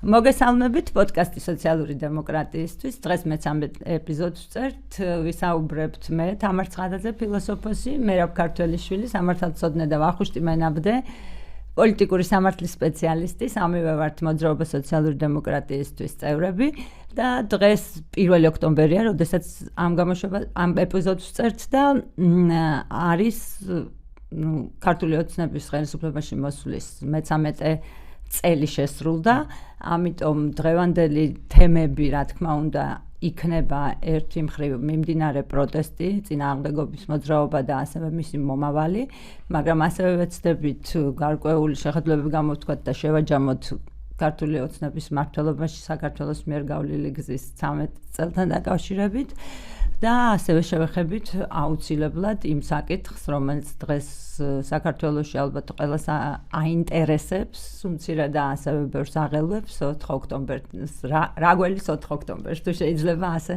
მოგესალმებით პოდკასტი სოციალური დემოკრატიისთვის. დღეს მე-13 ეპიზოდს ვწერთ. ვისაუბრებთ მე თამარ ცხადაძე, ფილოსოფოსი, მერაბ ქართველიშვილი, სამართალმცოდნე და ვახუშტი მენაბდე, პოლიტიკური სამართლის სპეციალისტი, სამივე ვართ მოძრაობა სოციალური დემოკრატიისთვის წევრები და დღეს 1 ოქტომბერია, როდესაც ამ ეპიზოდს ვწერთ და არის ქართული ოცნების ხელისუფლებაში მოსვლის მე-13 წელი შესრულდა, ამიტომ დღევანდელი თემები, რა თქმა უნდა, იქნება ერთი მხრივ მიმდინარე პროტესტი, წინააღმდეგობის მოძრაობა და ასევე მისი მომავალი, მაგრამ ასევე ვეცდებით გარკვეული შეხედულებები გამოვთქვათ და შევაჯამოთ ქართული ოცნების მმართველობაში საქართველოს მიერ გავლილი გზის 13 წელთან დაკავშირებით და ასევე შევეხებით აუცილებლად იმ საკითხს, რომელიც დღეს საქართველოში ალბათ ყველას აინტერესებს, უმცირე და ასევე ბევრს აღელვებს 4 ოქტომბერს, რა გველის 4 ოქტომბერს, თუ შეიძლება ასე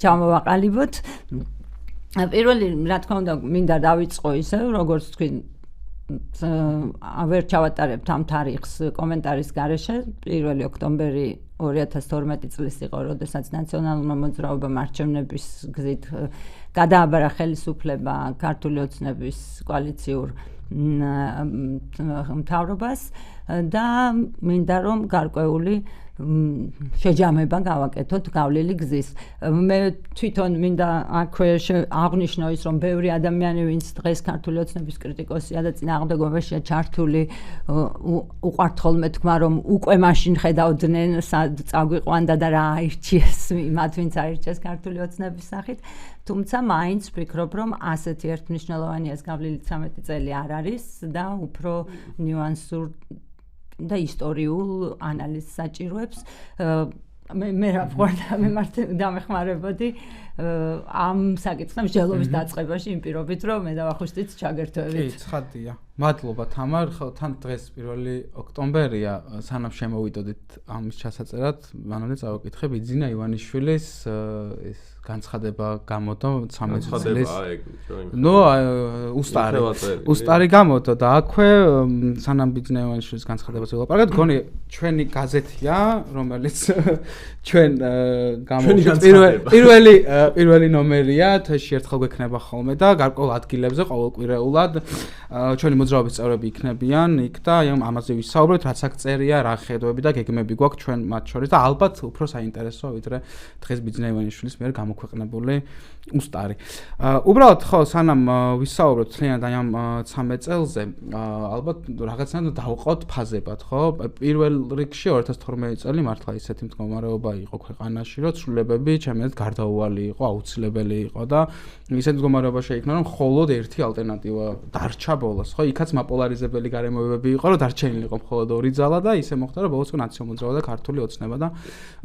ჩამოვაყალიბოთ. პირველი, რა თქმა უნდა, მინდა დავიწყო ისევ, როგორც თქვი, ვერ ჩავატარებთ ამ თარიღს კომენტარის გარეშე. 1 ოქტომბერი 2012 წლის იყო, როდესაც ნაციონალურმა მოძრაობამ არჩევნების გზით გადააბარა ხელისუფლება ქართული ოცნების კოალიციურ მთავრობას და მინდა რომ გარკვეული შეჯამება გავაკეთოთ გავლილი გზის. მე თვითონ მინდა აქვე აღნიშნო ის, რომ ბევრი ადამიანი, ვინც დღეს ქართული ოცნების კრიტიკოსია და წინააღმდეგობაშია ჩართული, უყვართ ხოლმე თქვა, რომ უკვე მაშინ ხედავდნენ წაგვიყვანდა და რა აირჩიეს მათ, ვინც აირჩიეს ქართული ოცნების სახით. თუმცა მაინც ვფიქრობ, რომ ასეთი ერთმნიშვნელოვანი ეს გავლილი 13 წელი არ არის და უფრო ნიუანსურ და ისტორიულ ანალიზს საჭიროებს. მე რა ვარ და მე მარტო დამეხმარებოდი ამ საკითხთან მსჯელობის დაწყებაში იმ პირობით, რომ მე და ვახუშტიც ჩაგერთვებით. კი, ცხადია. მადლობა თამარ, თან დღეს 1 ოქტომბერია, სანამ შემოვიდოდით ამის ჩასაწერად, მანამდე წავაკითხებ იძინა ივანიშვილის ეს განცხადება გამოდო 13 წლის. ნუ უსტარი გამოდო და აქვე სანამ იძინა ივანიშვილის განცხადებაზე ვილაპარაკეთ, გონი ჩვენი გაზეთია, რომელიც ჩვენ პირველი ნომერია, თვეში ერთხელ გვექნება ხოლმე და გარკვეულ ადგილებზე ყოველკვირეულად ჩვენი მოძრაობის წევრები იქნებიან იქ და ამაზე ვისაუბრებთ, რაც აქ წერია, რა ხედვები და გეგმები გვაქვს ჩვენ მათ შორის და ალბათ უფრო საინტერესოა ვიდრე დღეს ბიძინა ივანიშვილის მიერ გამოქვეყნებული უსტარი. უბრალოდ ხო, სანამ ვისაუბრებთ თლიანად ამ 13 წელზე, ალბათ რაღაცნაირად დავყოთ ფაზებად, ხო? პირველ რიგში 2012 წელი მართლა ისეთი მდგომარეობა იყო ქვეყანაში, რომ ცვლილებები ჩემთვის გარდაუვალი იყო, აუცილებელი იყო და ისეთი მდგომარეობა შეიქმნა, რომ მხოლოდ ერთი ალტერნატივა დარჩა ბოლოს, ხო? იქაც მაპოლარიზებელი გარემოებები იყო, რომ დარჩენილი იყო მხოლოდ ორი ძალა და ისე მოხდა, რომ ბოლოს ნაციონალ მოძრაობა და ქართული ოცნება და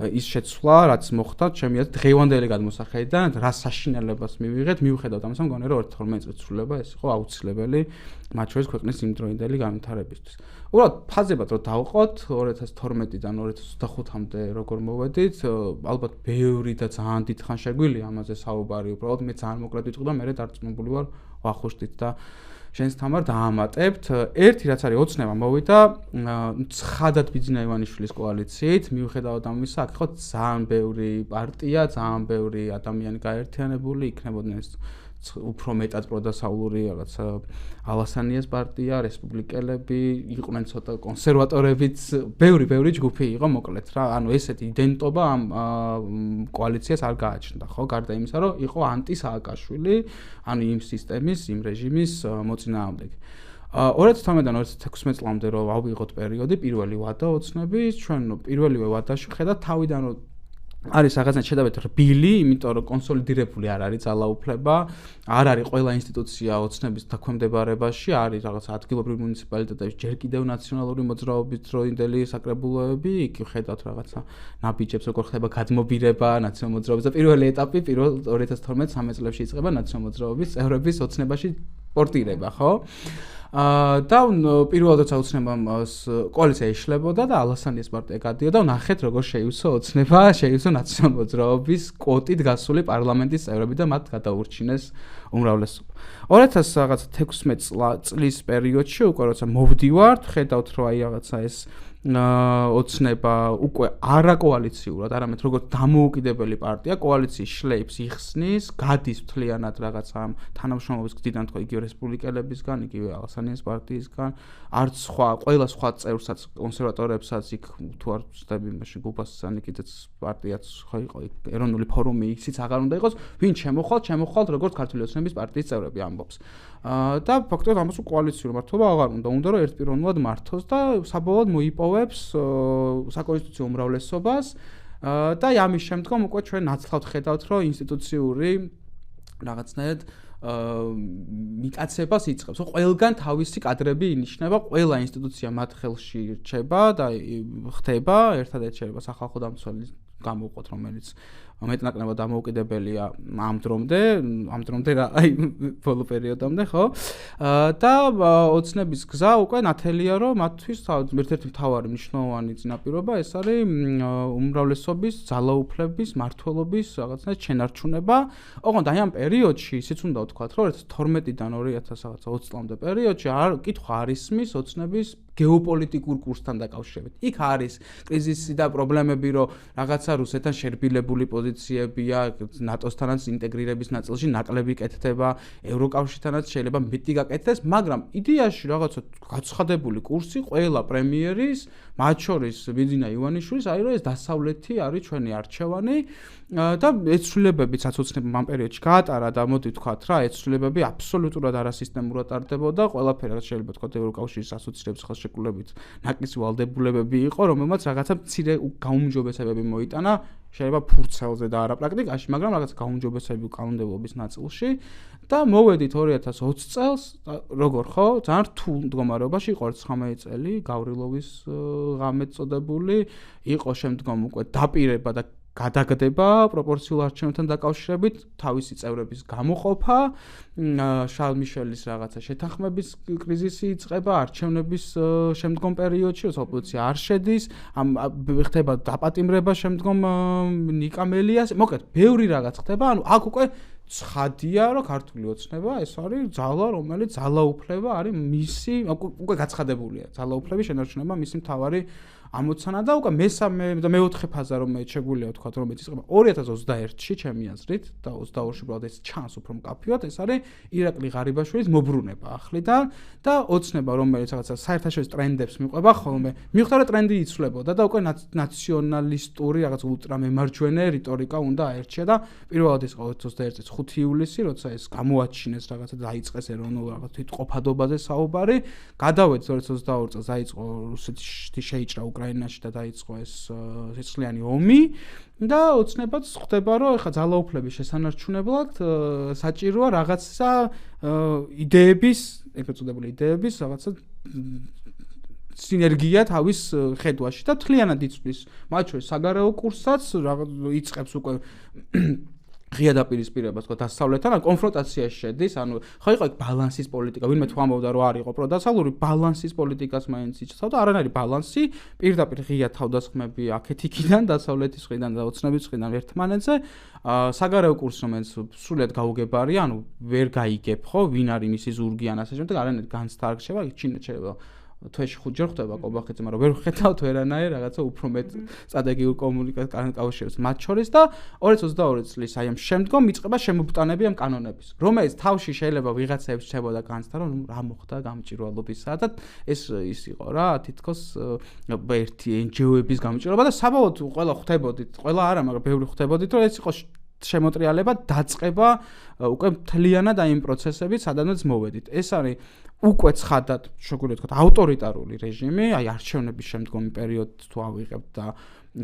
ის შეცვლა, რაც მოხდა, ჩემი აზრით, დღევანდელი გადმოსახედიდან, რა საშინელებას მივიღეთ, მიუხედავად ამისა, მგონია, რომ 2012 წლის ცვლილება ეს იყო აუცილებელი, მათ შორის ქვეყნის იმდროინდელი განვითარებისთვის. უბრალოდ ფაზებად რომ დავყოთ 2012-დან 2025-მდე როგორ მოვედით, ალბათ ბევრი და ძალიან დიდხან შეგვიძლია ამაზე საუბარი, უბრალოდ მე ძალიან მოკლედ ვიტყვი და მე დარწმუნებული ვარ ვახუშტით და შენს თამარ დაამატებთ. ერთი რაც არის ოცნება მოვიდა ცხადად ბიძინა ივანიშვილის კოალიციით, მიუხედავად ამისა, აქ ხო ძალიან ბევრი პარტია, ძალიან ბევრი ადამიანი გაერთიანებული იქნებოდნენ ეს უფრო მეტად პროდასავლური რაღაცა ალასანიას პარტია, რესპუბლიკელები, იყვნენ ცოტა კონსერვატორებიც, ბევრი ჯგუფი იყო მოკლედ რა. ანუ ესეთი იდენტობა ამ კოალიციას არ გააჩნდა, ხო? გარდა იმისა, რომ იყო ანტი-სააკაშვილი, ანუ იმ სისტემის, იმ რეჟიმის მოწინააღმდეგე. 2012-დან 2016 წლამდე რომ ავიღოთ პერიოდი, პირველი ვადა ოცნების, ჩვენ პირველივე ვადაში ხედავთ თავიდან რომ არის რაღაცნაირად შედარებით რბილი, იმიტომ რომ კონსოლიდირებული არ არის ძალაუფლება, არ არის ყველა ინსტიტუცია ოცნების დაქვემდებარებაში, არის რაღაც ადგილობრივი მუნიციპალიტეტებში ჯერ კიდევ ნაციონალური მოძრაობის დროინდელი საკრებულოები, იქ ხედავთ რაღაცა ნაბიჯებს, როგორ ხდება გადმობირება ნაციონალურ მოძრაობის და პირველი ეტაპი 2012-13 წლებში იწყება ნაციონალურ მოძრაობის წევრების ოცნებაში პორტირება, ხო? და პირველად როცა ოცნებამ კოალიცია იშლებოდა და ალასანიას პარტია გადიოდა, ნახეთ როგორ შეივსო ოცნება, შეივსო ნაციონალურ მოძრაობის კვოტით გასული პარლამენტის წევრები და მათ გადაურჩინეს უმრავლესობა. 2016 წლის პერიოდში უკვე როცა მოვდივართ, ხედავთ რომ აი რაღაცა ეს ოცნება უკვე არაკოალიციურად, არამედ როგორც დამოუკიდებელი პარტია, კოალიციის შლეიფს იხსნის, გადის მთლიანად რაღაც ამ თანამშრომლობის გზიდან თქო იგივე რესპუბლიკელებისგან, იგივე ალასანიას პარტიისგან, არც ყველა სხვა წევრსაც, კონსერვატორებსაც იქ თუ არ ვწდები, მაშინ გუბასიანი კიდეც პარტიაც ხო იყო, ეროვნული ფორუმი ისიც აღარ უნდა იყოს, ვინ შემოხვალთ როგორც ქართული ოცნების პარტიის წევრები ამბობს. და ფაქტობრივად ამას კოალიციური მართლობა აღარ უნდა რომ ერთპიროვნულად მართოს და საბოლოოდ მოიპოვებს საკონსტიტუციო უმრავლესობას და ამის შემდგომ უკვე ჩვენ ნაცვლად ხედავთ რომ ინსტიტუციური რაღაცნაირად მიტაცებას იწყებს. ყველგან თავისი კადრები ინიშნება, ყველა ინსტიტუცია მათ ხელში რჩება და ხდება, ერთადერთი შეიძლება სახალხო დამცველი გამოვყოთ, რომელიც მეტნაკლებად დამოუკიდებელია ამ დრომდე რა აი ბოლო პერიოდამდე ხო და ოცნების გზა უკვე ნათელია რომ მათთვის ერთ-ერთი მთავარი მნიშვნელოვანი წინაპირობა ეს არის უმრავლესობის ძალაუფლების მართლობის რაღაცნაირად შენარჩუნება. ოღონდ აი ამ პერიოდში ისიც უნდა ვთქვათ რომ 2012-დან 2020 წლამდე პერიოდში კითხვა არ ისმის ოცნების გეოპოლიტიკურ კურსთან დაკავშირებით. იქ არის კრიზისი და პრობლემები, რომ რაღაცა რუსეთთან შერბილებული პოზიციებია, ნატოსთანაც ინტეგრირების ნაწილში ნაკლები კეთდება, ევროკავშირთანაც შეიძლება მეტი გაკეთდეს, მაგრამ იდეაში რაღაცა გაცხადებული კურსი ყველა პრემიერის, მათ შორის ბიძინა ივანიშვილის, არის რომ ეს დასავლეთი არის ჩვენი არჩევანი და ეცვლილებებიც ოცნებამ ამ პერიოდში გაატარა და მოდი ვთქვათ რა, ეცვლილებები აბსოლუტურად არასისტემურად ტარდებოდა, ყველაფერი რაც შეიძლება ვთქვათ ევროკავშირის ასოცირების ხელშეკრულებით ნაკლის ვალდებულებები იყო, რომელმაც რაღაცა მცირე გაუმჯობესებები მოიტანა, შეიძლება ფურცელზე და არა პრაქტიკაში, მაგრამ რაღაც გაუმჯობესებები კანონმდებლობის ნაწილში და მოვედით 2020 წელს, როგორ ხო, ძალიან რთულ მდგომარეობაში იყო 19 წელი, გავრილოვის ღამე წოდებული, იყო შემდგომ უკვე დაპირება და გადაგდება პროპორციულ არჩევნებთან დაკავშირებით, თავისი წევრების გამოყოფა, შარლ მიშელის რაღაცა შეთანხმების კრიზისი იწყება არჩევნების შემდგომ პერიოდში, როცა ოპოზიცია არ შედის, ხდება დაპატიმრება შემდგომ ნიკა მელიას, მოკლედ, ბევრი რაღაც ხდება, ანუ აქ უკვე ცხადია, რომ ქართული ოცნება ეს არის ძალა, რომელიც ძალაუფლება არის მისი, უკვე გაცხადებულია, ძალაუფლების შენარჩუნება მისი მთავარი ამოცანა და უკვე მესამე და მეოთხე ფაზა რომელიც შეგვიძლია ვთქვათ რომ იწყება 2021-ში ჩემი აზრით და 22-ში უბრალოდ ეს ჩანს უფრო მკაფიოდ ეს არის ირაკლი ღარიბაშვილის მობრუნება ახლიდან და ოცნება რომელიც რაღაცა საერთაშორისო ტრენდებს მიყვება ხოლმე მიხვდა რომ ტრენდი იცვლებოდა და უკვე ნაციონალისტური რაღაც ულტრამემარჯვენე რიტორიკა უნდა აერჩია და პირველად ის 2021 წლის 5 ივლისი როცა ეს გამოაჩინეს რაღაცა დაიწყეს ეროვნულ რაღაც თვითყოფადობაზე საუბარი გადავეც 2022 წელს დაიწყო რუსეთი შეიჭრა უკრაინაში და დაიწყო ეს სიცხლიანი ომი და ოცნებაც ხდება რომ ეხა ძალაუფლების შესანარჩუნებლად საჭიროა რაღაცა იდეების, ეგრეთ წოდებული იდეების რაღაცა სინერგია თავის ხედვაში და თლიანად იწვის მათ შორის საგარეო კურსსაც იწყებს უკვე ღია დაპირისპირება თქვა დასავლეთთან, ან კონფრონტაციაში შედის, ანუ ხო იყო ბალანსის პოლიტიკა, ვინმე თუ ამბობდა რომ არ იყო პროდასავლური ბალანსის პოლიტიკას მაინც იცავდა, არანაირი ბალანსი, პირდაპირ ღია თავდასხმები აქეთ იქიდან, დასავლეთის მხრიდან და ოცნების მხრიდან ერთმანეთზე, საგარეო კურსი რომელიც სრულიად გაუგებარია, ანუ ვერ გაიგებ ხო, ვინ არის მისი ზურგი ან ასე შემდეგ, არანაირი განცდა არ შევა, ჩინეთ შეიძლება თვეში 5 ჯერ ხდება ყობახეთზე, მაგრამ ვერ ვხედავთ ვერანაირ რაღაცა უფრო მეტ სტრატეგიულ კომუნიკაციას კავშირებს მათ შორის და 2022 წლის აი ამ შემდგომ იწყება შემობრტანები ამ კანონების, რომელიც თავში შეიძლება ვიღაცებს შეებოდა განცდა, რომ რა მოხდა გამჭვირვალობისა და ეს ის იყო რა, თითქოს ერთი NGO-ების გამჭვირვალობა და საბოლოოდ ყველა ხვდებოდით, ყველა არა, მაგრამ ბევრი ხვდებოდით, რომ ეს იყო შემოტრიალება, დაწყება უკვე მთლიანად აი იმ პროცესებით, სადაც მოვედით. ეს არის უკვე ცხადად, შეგვიძლია ვთქვათ, ავტორიტარული რეჟიმი, აი არჩევნების შემდგომი პერიოდი თუ ავიღებთ და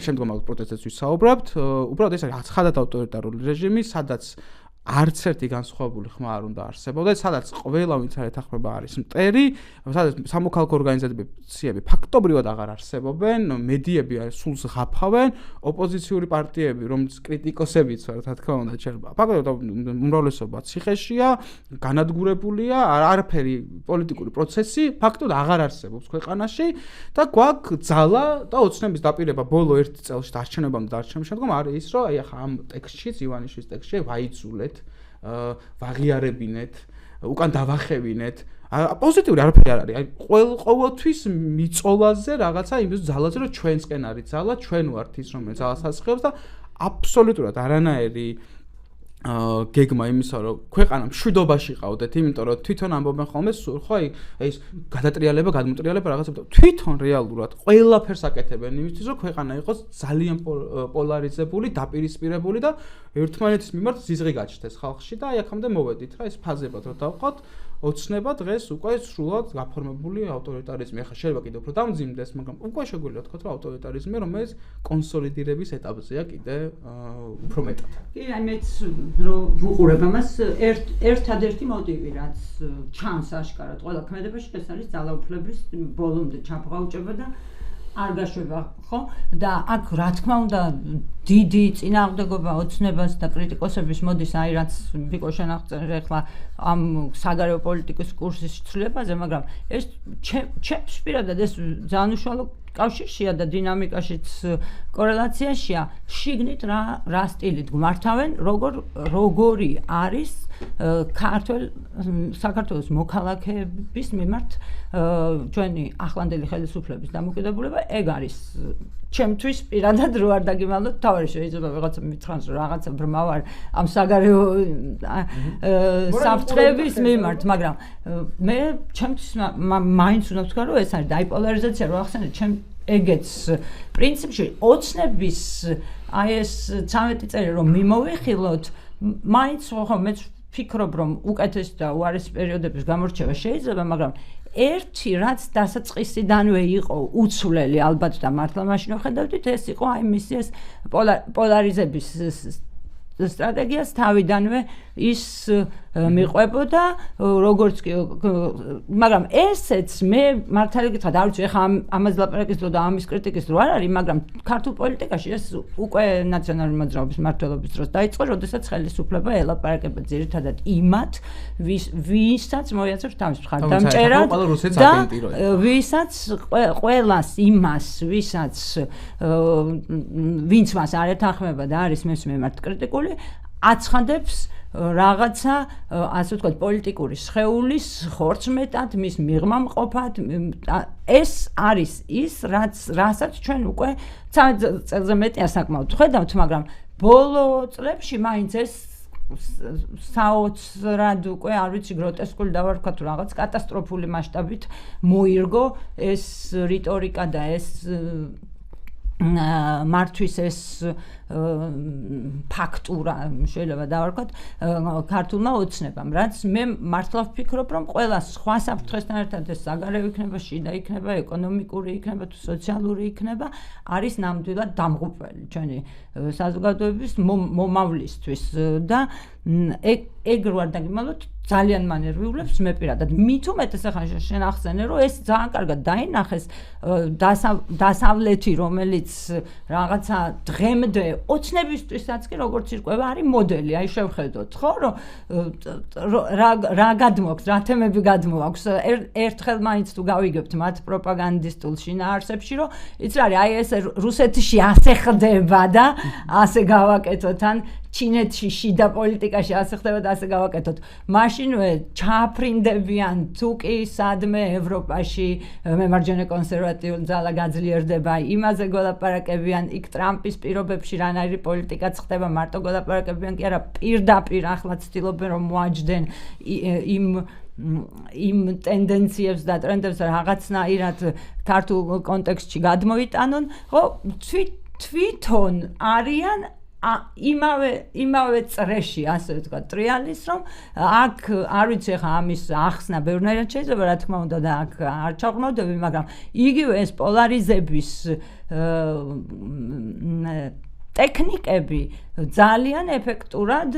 შემდგომ პროტესტებს ვისაუბრებთ, უბრალოდ ეს არის ცხადად ავტორიტარული რეჟიმი, სადაც არც ერთი განსხვავებული ხმა არ უნდა არსებობდეს, სადაც ყველა ვინც არ ეთანხმება არის მტერი, სადაც სამოქალაქო ორგანიზაციები ფაქტობრივად აღარ არსებობენ, მედიები სულ ზღაფავენ, ოპოზიციური პარტიები, რომელიც კრიტიკოსებიც ვარ, რა თქმა უნდა, შეიძლება. ფაქტობრივად უმრავლესობა ციხეშია, განადგურებულია, არაფერი პოლიტიკური პროცესი ფაქტობრივად აღარ არსებობს ქვეყანაში და გვაქვს ძალა და ოცნების დაპირება ბოლო 1 წელში არჩევნებამდე და არჩევნების შემდგომ არის ის, რომ აი ახლა ამ ტექსტშიც, ივანიშვილის ტექსტში ვაიცულეთ ვაღიარებინეთ, უკან დავახევინეთ, პოზიტიური არაფერი არ არის. აი ყოველთვის მიწოლაზე რაღაცა იმის ძალაზე რომ ჩვენსკენ არის ძალა, ჩვენ ვართ ის რომელიც ძალას ასხელებს და აბსოლუტურად არანაირი გეგმა იმისა რომ ქვეყანა მშვიდობაში ყავდეთ, იმიტომ რომ თვითონ ამბობენ ხოლმე ხო აი ეს გადატრიალება, გადმოტრიალება რაღაცა თვითონ რეალურად ყველაფერს აკეთებენ იმისთვის რომ ქვეყანა იყოს ძალიან პოლარიზებული, დაპირისპირებული და ერთმანეთის მიმართ ზიზღი გაჩნდეს ხალხში და აი აქამდე მოვედით რა ეს ფაზებად რომ დავყოთ ოცნება დღეს უკვე სრულად გაფორმებული ავტორიტარიზმი. ახლა შეიძლება კიდევ უფრო დამძიმდეს, მაგრამ უკვე შეგვიძლია ვთქვათ, რომ ავტორიტარიზმი რომელიც კონსოლიდირების ეტაპზეა კიდე უფრო მეტად. კი, აი მეც რომ ვუყურებ ამას, ერთადერთი მოტივი, რაც ჩანს აშკარად ყველა ქმედებაში, ეს არის ძალაუფლების ბოლომდე ჩაბღაუჭება და არ გაშვება, ხო? და აქ რა თქმა უნდა დიდი წინააღმდეგობა ოცნებას და კრიტიკოსების მოდის, აი რაც ვიკო შენახწერე ახლა ამ საგარეო პოლიტიკის კურსის ცვლილებაზე, მაგრამ ეს ჩემს პირადად ეს ძალიან უშუალო კავშირშია და დინამიკაშიც კორელაციაშია. შიგნით რა სტილით გმართავენ, როგორი არის საქართველოს მოქალაქეების მიმართ ჩვენი ახლანდელი ხელისუფლების დამოკიდებულება. ეგ არის ჩემთვის პირადად რო არ დაგიმალოთ, თავი შეიძლება ვიღაცა მითხრას რომ რაღაცა ბრმა ვარ ამ საგარეო საფრთხეების მიმართ, მაგრამ მე ჩემთვის მაინც უნდა ვთქვა რომ ეს არის დაიპოლარიზაცია რო ახსენეთ, ჩემ ეგეც პრინციპში ოცნების აი ეს 13 წელი რომ მიმოვიხილოთ, მაინც ხო მეც ვფიქრობ რომ უკეთესი და უარესი პერიოდების გამორჩევა შეიძლება, მაგრამ ერთი რაც დასაწყისიდანვე იყო უცვლელი ალბათ და მართლა მაშინ ვხედავდით, ეს იყო აი მისი ეს პოლარიზების სტრატეგიას თავიდანვე ის მიყვებოდა როგორც კი, მაგრამ ესეც მე მართალი გითხრათ, არ ვიცი, ეხლა ამას ლაპარაკის დრო და ამის კრიტიკის დრო არ არის, მაგრამ ქართულ პოლიტიკაში ეს უკვე ნაციონალური მოძრაობის მმართველობის დროს დაიწყო, როდესაც ხელისუფლება ელაპარაკება ძირითადად იმათ, ვისაც მოიაზრებს თავის მხარდამჭერად და ვისაც ყველას იმას, ვისაც ვინც მას არ ეთანხმება და არის მის მიმართ კრიტიკული, აცხადებს რაღაცა, ასე ვთქვათ, პოლიტიკური სხეულის ხორცმეტად, მის მიღმამყოფად. ეს არის ის, რასაც ჩვენ უკვე 13 წელზე მეტია საკმაოდ ხედავთ, მაგრამ ბოლო წლებში მაინც ეს საოცრად უკვე არ ვიცი გროტესკული დავარქვათ თუ რაღაც კატასტროფული მასშტაბით მოირგო ეს რიტორიკა და ეს მართვის ეს ფაქტურა შეიძლება დავარქვათ ქართულმა ოცნებამ, რაც მე მართლა ვფიქრობ, რომ ყველა სხვა საფრთხესთან ერთად ეს საგარეო იქნება, შიდა იქნება, ეკონომიკური იქნება თუ სოციალური იქნება, არის ნამდვილად დამღუპველი ჩვენი საზოგადოების მომავლისთვის და ეგ რო არ დაგიმალოთ ძალიან მანერვიულებს მე პირადად. მით უმეტეს ახლა შენ ახსენე, რომ ეს ძალიან კარგად დაინახეს დასავლეთი, რომელიც რაღაცა დღემდე ოცნებისთვისაც კი როგორც ირკვევა არის მოდელი, აი შევხედოთ, ხო, რომ რა გადმოაქვს, რა თემები გადმოაქვს. ერთხელ მაინც თუ გავიგებთ მათ პროპაგანდისტულ შინაარსებში, რომ იცი რა არის, აი ეს რუსეთში ასე ხდება და ასე გავაკეთოთ, ან ჩინეთში შიდა პოლიტიკაში ასე ხდება და ასე გავაკეთოთ. მაშინვე ჩააფრინდებიან თუ კი სადმე ევროპაში მემარჯვენე კონსერვატიული ძალა გაძლიერდება, იმაზე გოლაპარაკებიან, იქ ტრამპის პირობებში რანაირი პოლიტიკაც ხდება, მარტო გოლაპარაკებიან კი არა, პირდაპირ ახლა ცდილობენ რომ მოაჯდნენ იმ ტენდენციებს და ტრენდებს რაღაცნაირად ქართულ კონტექსტში გადმოიტანონ, ხო, თვითონ არიან იმავე წრეში, ასე ვთქვათ, ტრიალის, რომ აქ არ ვიცი ხა ამის ახსნა ბევრნაირად შეიძლება, რა თქმა უნდა და აქ არ ჩაყრმავდები, მაგრამ იგივე ეს პოლარიზების ტექნიკები ძალიან ეფექტურად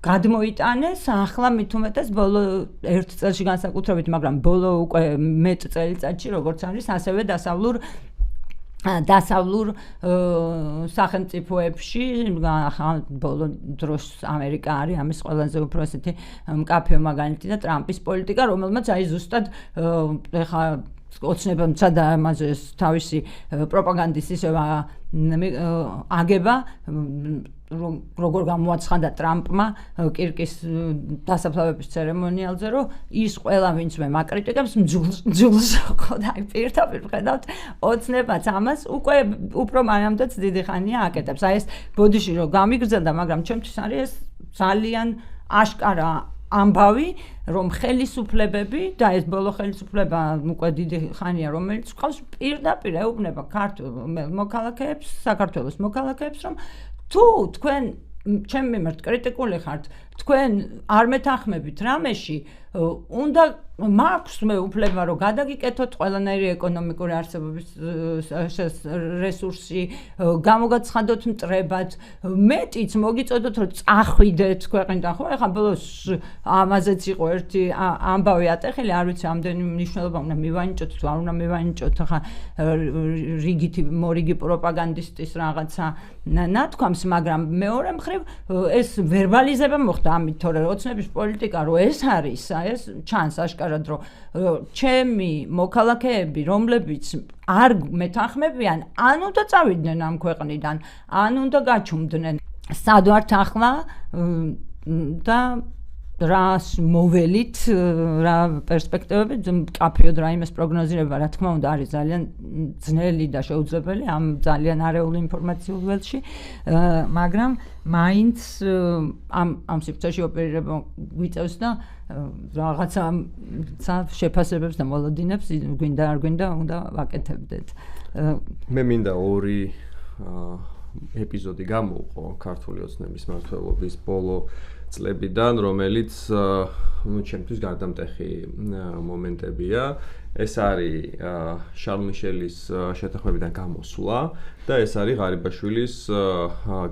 გადმოიტანეს ახლა მით უმეტეს ბოლო ერთ წელში განსაკუთრებით, მაგრამ ბოლო უკვე მეტ წელიწადში როგორც არის, ასევე დასავლურ სახელმწიფოებში, ბოლო დროს ამერიკა არის ამის ყველაზე უფრო ესეთი მკაფიო მაგალითი და ტრამპის პოლიტიკა, რომელმაც აი ზუსტად ეხა ოცნებამცა და ამაზე თავისი პროპაგანდის ისევ აგება როგორ გამოაცხადა ტრამპმა კირკის დასაფლავების ცერემონიალზე, რომ ის ყველა ვინც მე მაკრიტიკებს მძულს ხო და აი პირდაპირ ხედავთ ოცნებაც ამას უკვე უფრო მანამდეც დიდი ხანია აკეთებს. აი ეს ბოდიში რომ გამიგრძელდა, მაგრამ ჩემთვის არის ეს ძალიან აშკარა ამბავი, რომ ხელისუფლებები და ეს ბოლო ხელისუფლება უკვე დიდი ხანია, რომელიც ყავს პირდაპირ ეუბნება ქართულ მოქალაქეებს, საქართველოს მოქალაქეებს, რომ თუ თქვენ ჩემ მიმართ კრიტიკული ხართ, თქვენ არ მეთანხმებით რამეში, უნდა მაქვს მე უფლება რომ გადაგიკეთოთ ყველანაირი ეკონომიკური არსებობის რესურსი, გამოგაცხადოთ მტრებად, მეტიც მოგიწოდოთ რომ წახვიდეთ ქვეყნიდან, ხო? ეხლა ბოლოს ამაზეც იყო ერთი ამბავი ატეხილი, არ ვიცი ამდენი მნიშვნელობა უნდა მივანიჭოთ თუ არ უნდა მივანიჭოთ, ახლა რიგითი მორიგი პროპაგანდისტის რაღაცა ნათქვამს, მაგრამ მეორე მხრივ ეს ვერბალიზება მოხდა ამით, თორე ოცნების პოლიტიკა რო ეს არის, ეს ჩანს აშკარად, რომ ჩემი მოქალაქეები, რომლებიც არ მეთანხმებიან, ან უნდა წავიდნენ ამ ქვეყნიდან, ან უნდა გაჩუმდნენ. სად ვართ ახლა და რას მოველით, რა პერსპექტივები, მკაფიოდ რაიმეს პროგნოზირება, რა თქმა უნდა, არის ძალიან ძნელი და შეუძლებელი ამ ძალიან არეულ ინფორმაციულ ველში, მაგრამ მაინც ამ სივრცეში ოპერირება გვიწევს და რაღაცა შეფასებებს და მოლოდინებს გვინდა არ გვინდა უნდა ვაკეთებდეთ. მე მინდა ორი ეპიზოდი გამოვყო ქართული ოცნების მმართველობის ბოლო წლებიდან, რომელიც ჩემთვის გარდამტეხი მომენტებია. ეს არის შარლ მიშელის შეთანხმებიდან გამოსვლა და ეს არის ღარიბაშვილის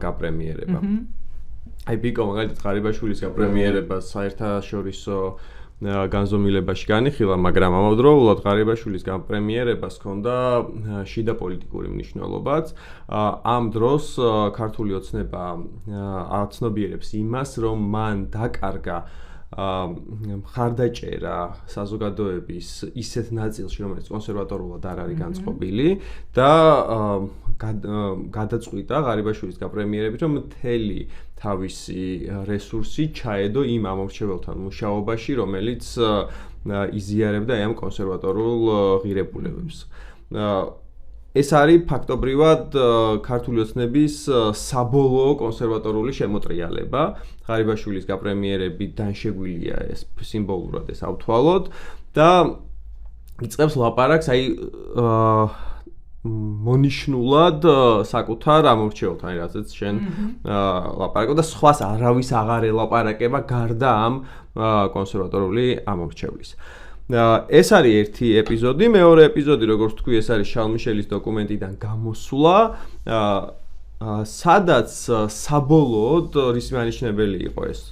გაპრემიერება. აი ბიკო მაგალითად ღარიბაშვილის გაპრემიერება საერთაშორისო განზომილებაში განიხილა, მაგრამ ამავდროულად ღარიბაშვილის გაპრემიერებას ჰქონდა შიდა პოლიტიკური მნიშვნელობაც. ამ დროს ქართული ოცნება აცნობიერებს იმას, რომ მან დაკარგა მხარდაჭერა საზოგადოების ისეთ ნაწილში, რომელიც კონსერვატორულად არ არის განწყობილი და გადაწყვიტა ღარიბაშვილის გაპრემიერებით, რომ მთელი თავისი რესურსი ჩაედო იმ ამორჩეველთან მუშაობაში, რომელიც იზიარებდა ამ კონსერვატორულ ღირებულებებს. ეს არის ფაქტობრივად ქართული ოცნების საბოლოო კონსერვატორული შემოტრიალება. ღარიბაშვილის გაპრემიერებიდან შეგვილია ეს სიმბოლურად ეს ავთვალოთ და იწყებს ლაპარაკს აი მონიშნულად საკუთარ ამორჩეველთან, რასაც შენ ლაპარაკობ და სხვას არავის აღარ ელაპარაკება გარდა ამ კონსერვატორული ამორჩევლის. ეს არის ერთი ეპიზოდი, მეორე ეპიზოდი, როგორც თქვი, ეს არის შარლ მიშელის დოკუმენტიდან გამოსვლა, სადაც საბოლოოდ რის მანიშნებელი იყო ეს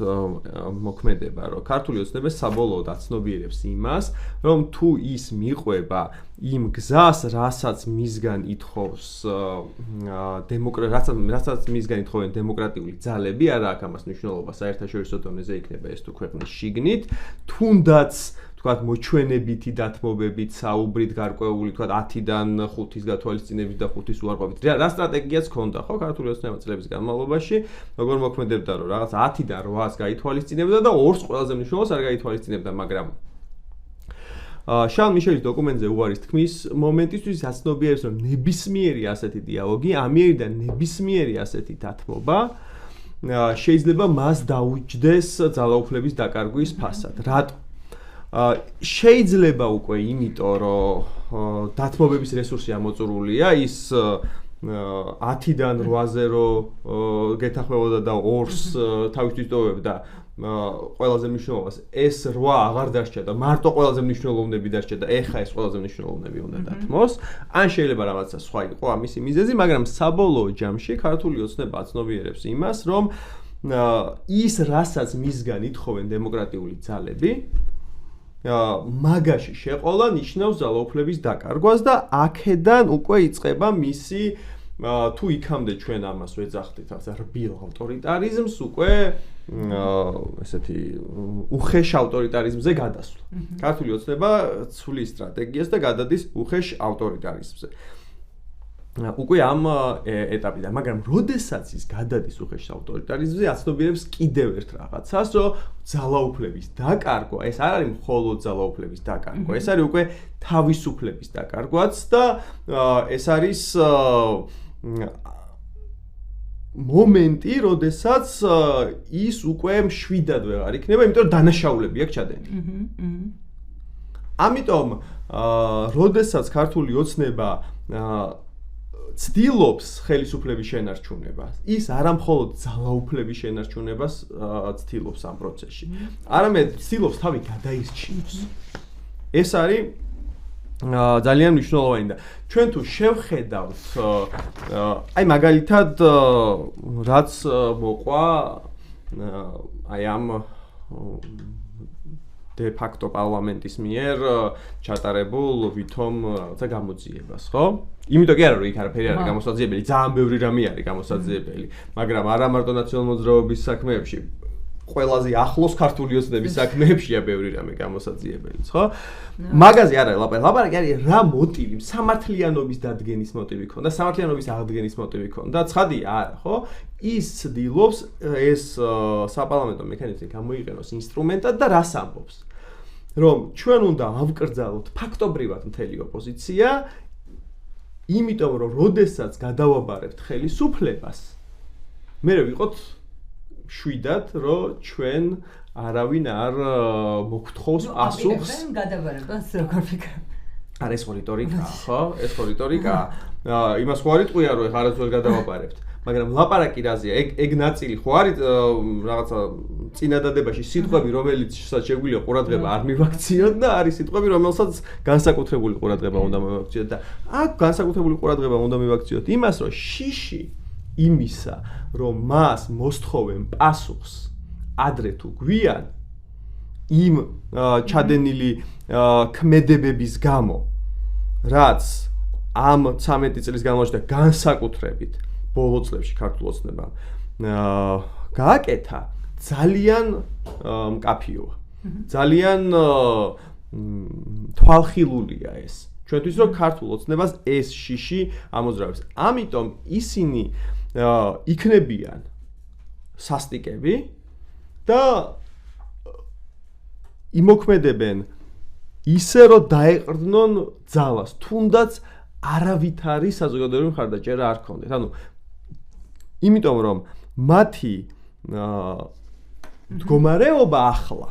მოქმედება, რომ ქართული ოცნება საბოლოოდ აცნობიერებს იმას, რომ თუ ის მიყვება იმ გზას, რასაც მისგან ითხოვს რასაც მისგან ითხოვენ დემოკრატიული ძალები, არა აქვს ამას მნიშვნელობა საერთაშორისო დონეზე იქნება ეს თუ ქვეყნის შიგნით, თუნდაც თქვათ მოჩვენებითი დათმობებით, საუბრით გარკვეული, თქვათ 10-დან 5-ის გათვალისწინებით და 5-ის უარყოფით. რა სტრატეგიაც ჰქონდა, ხო, ქართული ოცნება წლების განმავლობაში, როგორ მოქმედებდა, რომ რაღაც 10-დან 8-ს გაითვალისწინებდა და 2-ს ყველაზე მნიშვნელოვანს არ გაითვალისწინებდა, მაგრამ შარლ მიშელის დოკუმენტზე უარის თქმის მომენტისთვის აცნობიერებს, რომ ნებისმიერი ასეთი დიალოგი, ამიერიდან ნებისმიერი ასეთი დათმობა შეიძლება მას დაუჯდეს ძალაუფლების დაკარგვის ფასად. რატო? შეიძლება უკვე იმიტომ, რომ დათმობების რესურსი ამოწურულია, ის 10-დან 8-ზე რო გეთანხმებოდა და 2-ს თავისთვის ტოვებდა ყველაზე მნიშვნელოვანს, ეს 8 აღარ დარჩა და მარტო ყველაზე მნიშვნელოვნები დარჩა და ეხა ეს ყველაზე მნიშვნელოვნები უნდა დათმოს. ან შეიძლება რაღაცა სხვა იყო ამისი მიზეზი, მაგრამ საბოლოო ჯამში ქართული ოცნება აცნობიერებს იმას, რომ ის რასაც მისგან ითხოვენ დემოკრატიული ძალები მაგაში შეყოლა ნიშნავს ძალაუფლების დაკარგვას და აქედან უკვე იწყება მისი თუ იქამდე ჩვენ ამას ვეძახდით რბილ ავტორიტარიზმს, უკვე ესეთი უხეშ ავტორიტარიზმზე გადასვლა. ქართული ოცნება ცვლის სტრატეგიას და გადადის უხეშ ავტორიტარიზმზე. უკვე ამ ეტაპიდან, მაგრამ როდესაც ის გადადის უხეშ ავტორიტარიზმზე, აცნობიერებს კიდევ ერთ რაღაცას, რომ ძალაუფლების დაკარგვა, ეს არ არის მხოლოდ ძალაუფლების დაკარგვა, ეს არის უკვე თავისუფლების დაკარგვაც და ეს არის მომენტი, როდესაც ის უკვე მშვიდად ვეღარ იქნება, იმიტომ რომ დანაშაულები აქვს ჩადენილი. ამიტომ, როდესაც ქართული ოცნება ცდილობს ხელისუფლების შენარჩუნებას, ის არა მხოლოდ ძალაუფლების შენარჩუნებას ცდილობს ამ პროცესში, არამედ ცდილობს თავი გადაირჩიოს. ეს არის ძალიან მნიშვნელოვანი და ჩვენ თუ შევხედავთ აი მაგალითად რაც მოყვა აი ამ de facto პარლამენტის მიერ ჩატარებულ ვითომ რაღაცა გამოძიებას, ხო? იმიტომ კი არა რომ იქ არაფერი არის გამოსაძიებელი, ძალიან ბევრი რამე არის გამოსაძიებელი, მაგრამ არა მარტო ნაციონალურ მოძრაობის საქმეებში, ყველაზე ახლოს ქართული ოცნების საქმეებშია ბევრი რამე გამოსაძიებელიც, ხო? მაგაზე არა ლაპარაკი არის რა მოტივი, სამართლიანობის დადგენის მოტივი ქონდა, სამართლიანობის აღდგენის მოტივი ქონდა, ცხადია არა, ხო? ის ცდილობს ეს საპარლამენტო მექანიზმი გამოიყენოს ინსტრუმენტად და რას ამბობს? რომ ჩვენ უნდა ავკრძალოთ ფაქტობრივად მთელი ოპოზიცია, იმიტომ რომ როდესაც გადავაბარებთ ხელისუფლებას, მე ვიყოთ შვიდად, რომ ჩვენ არავინ არ მოგთხოვს პასუხს. გადაბარებას როგორ ფიქრობ? არა ეს რიტორიკაა, ხო? ეს რიტორიკაა. იმას ხო არ იტყვია, რომ ეხლა არასდროს გადავაბარებთ. მაგრამ ლაპარაკი რაზეა? ეგ ნაწილი ხო არის რაღაცა წინადადებაში სიტყვები, რომელიც შეგვიძლია ყურადღება არ მივაქციოთ და არის სიტყვები, რომელსაც განსაკუთრებული ყურადღება უნდა მივაქციოთ და აქ განსაკუთრებული ყურადღება უნდა მივაქციოთ იმას, რომ შიში იმისა, რომ მას მოსთხოვენ პასუხს ადრე თუ გვიან იმ ჩადენილი ქმედებების გამო, რაც ამ 13 წლის განმავლობაში და განსაკუთრებით ბოლო წლებში ქართულ ოცნებამ გააკეთა ძალიან მკაფიოა. ძალიან თვალხილულია ეს. ჩვენთვის რომ ქართულ ოცნებას ეს შიში ამოძრავებს. ამიტომ ისინი იქნებიან სასტიკები და იმოქმედებენ ისე რომ დაეყრდნონ ძალას, თუნდაც არავითარი საზოგადოებრივი მხარდაჭერა არ ქონდეთ. ანუ იმიტომ რომ მათი მდგომარეობა ახლა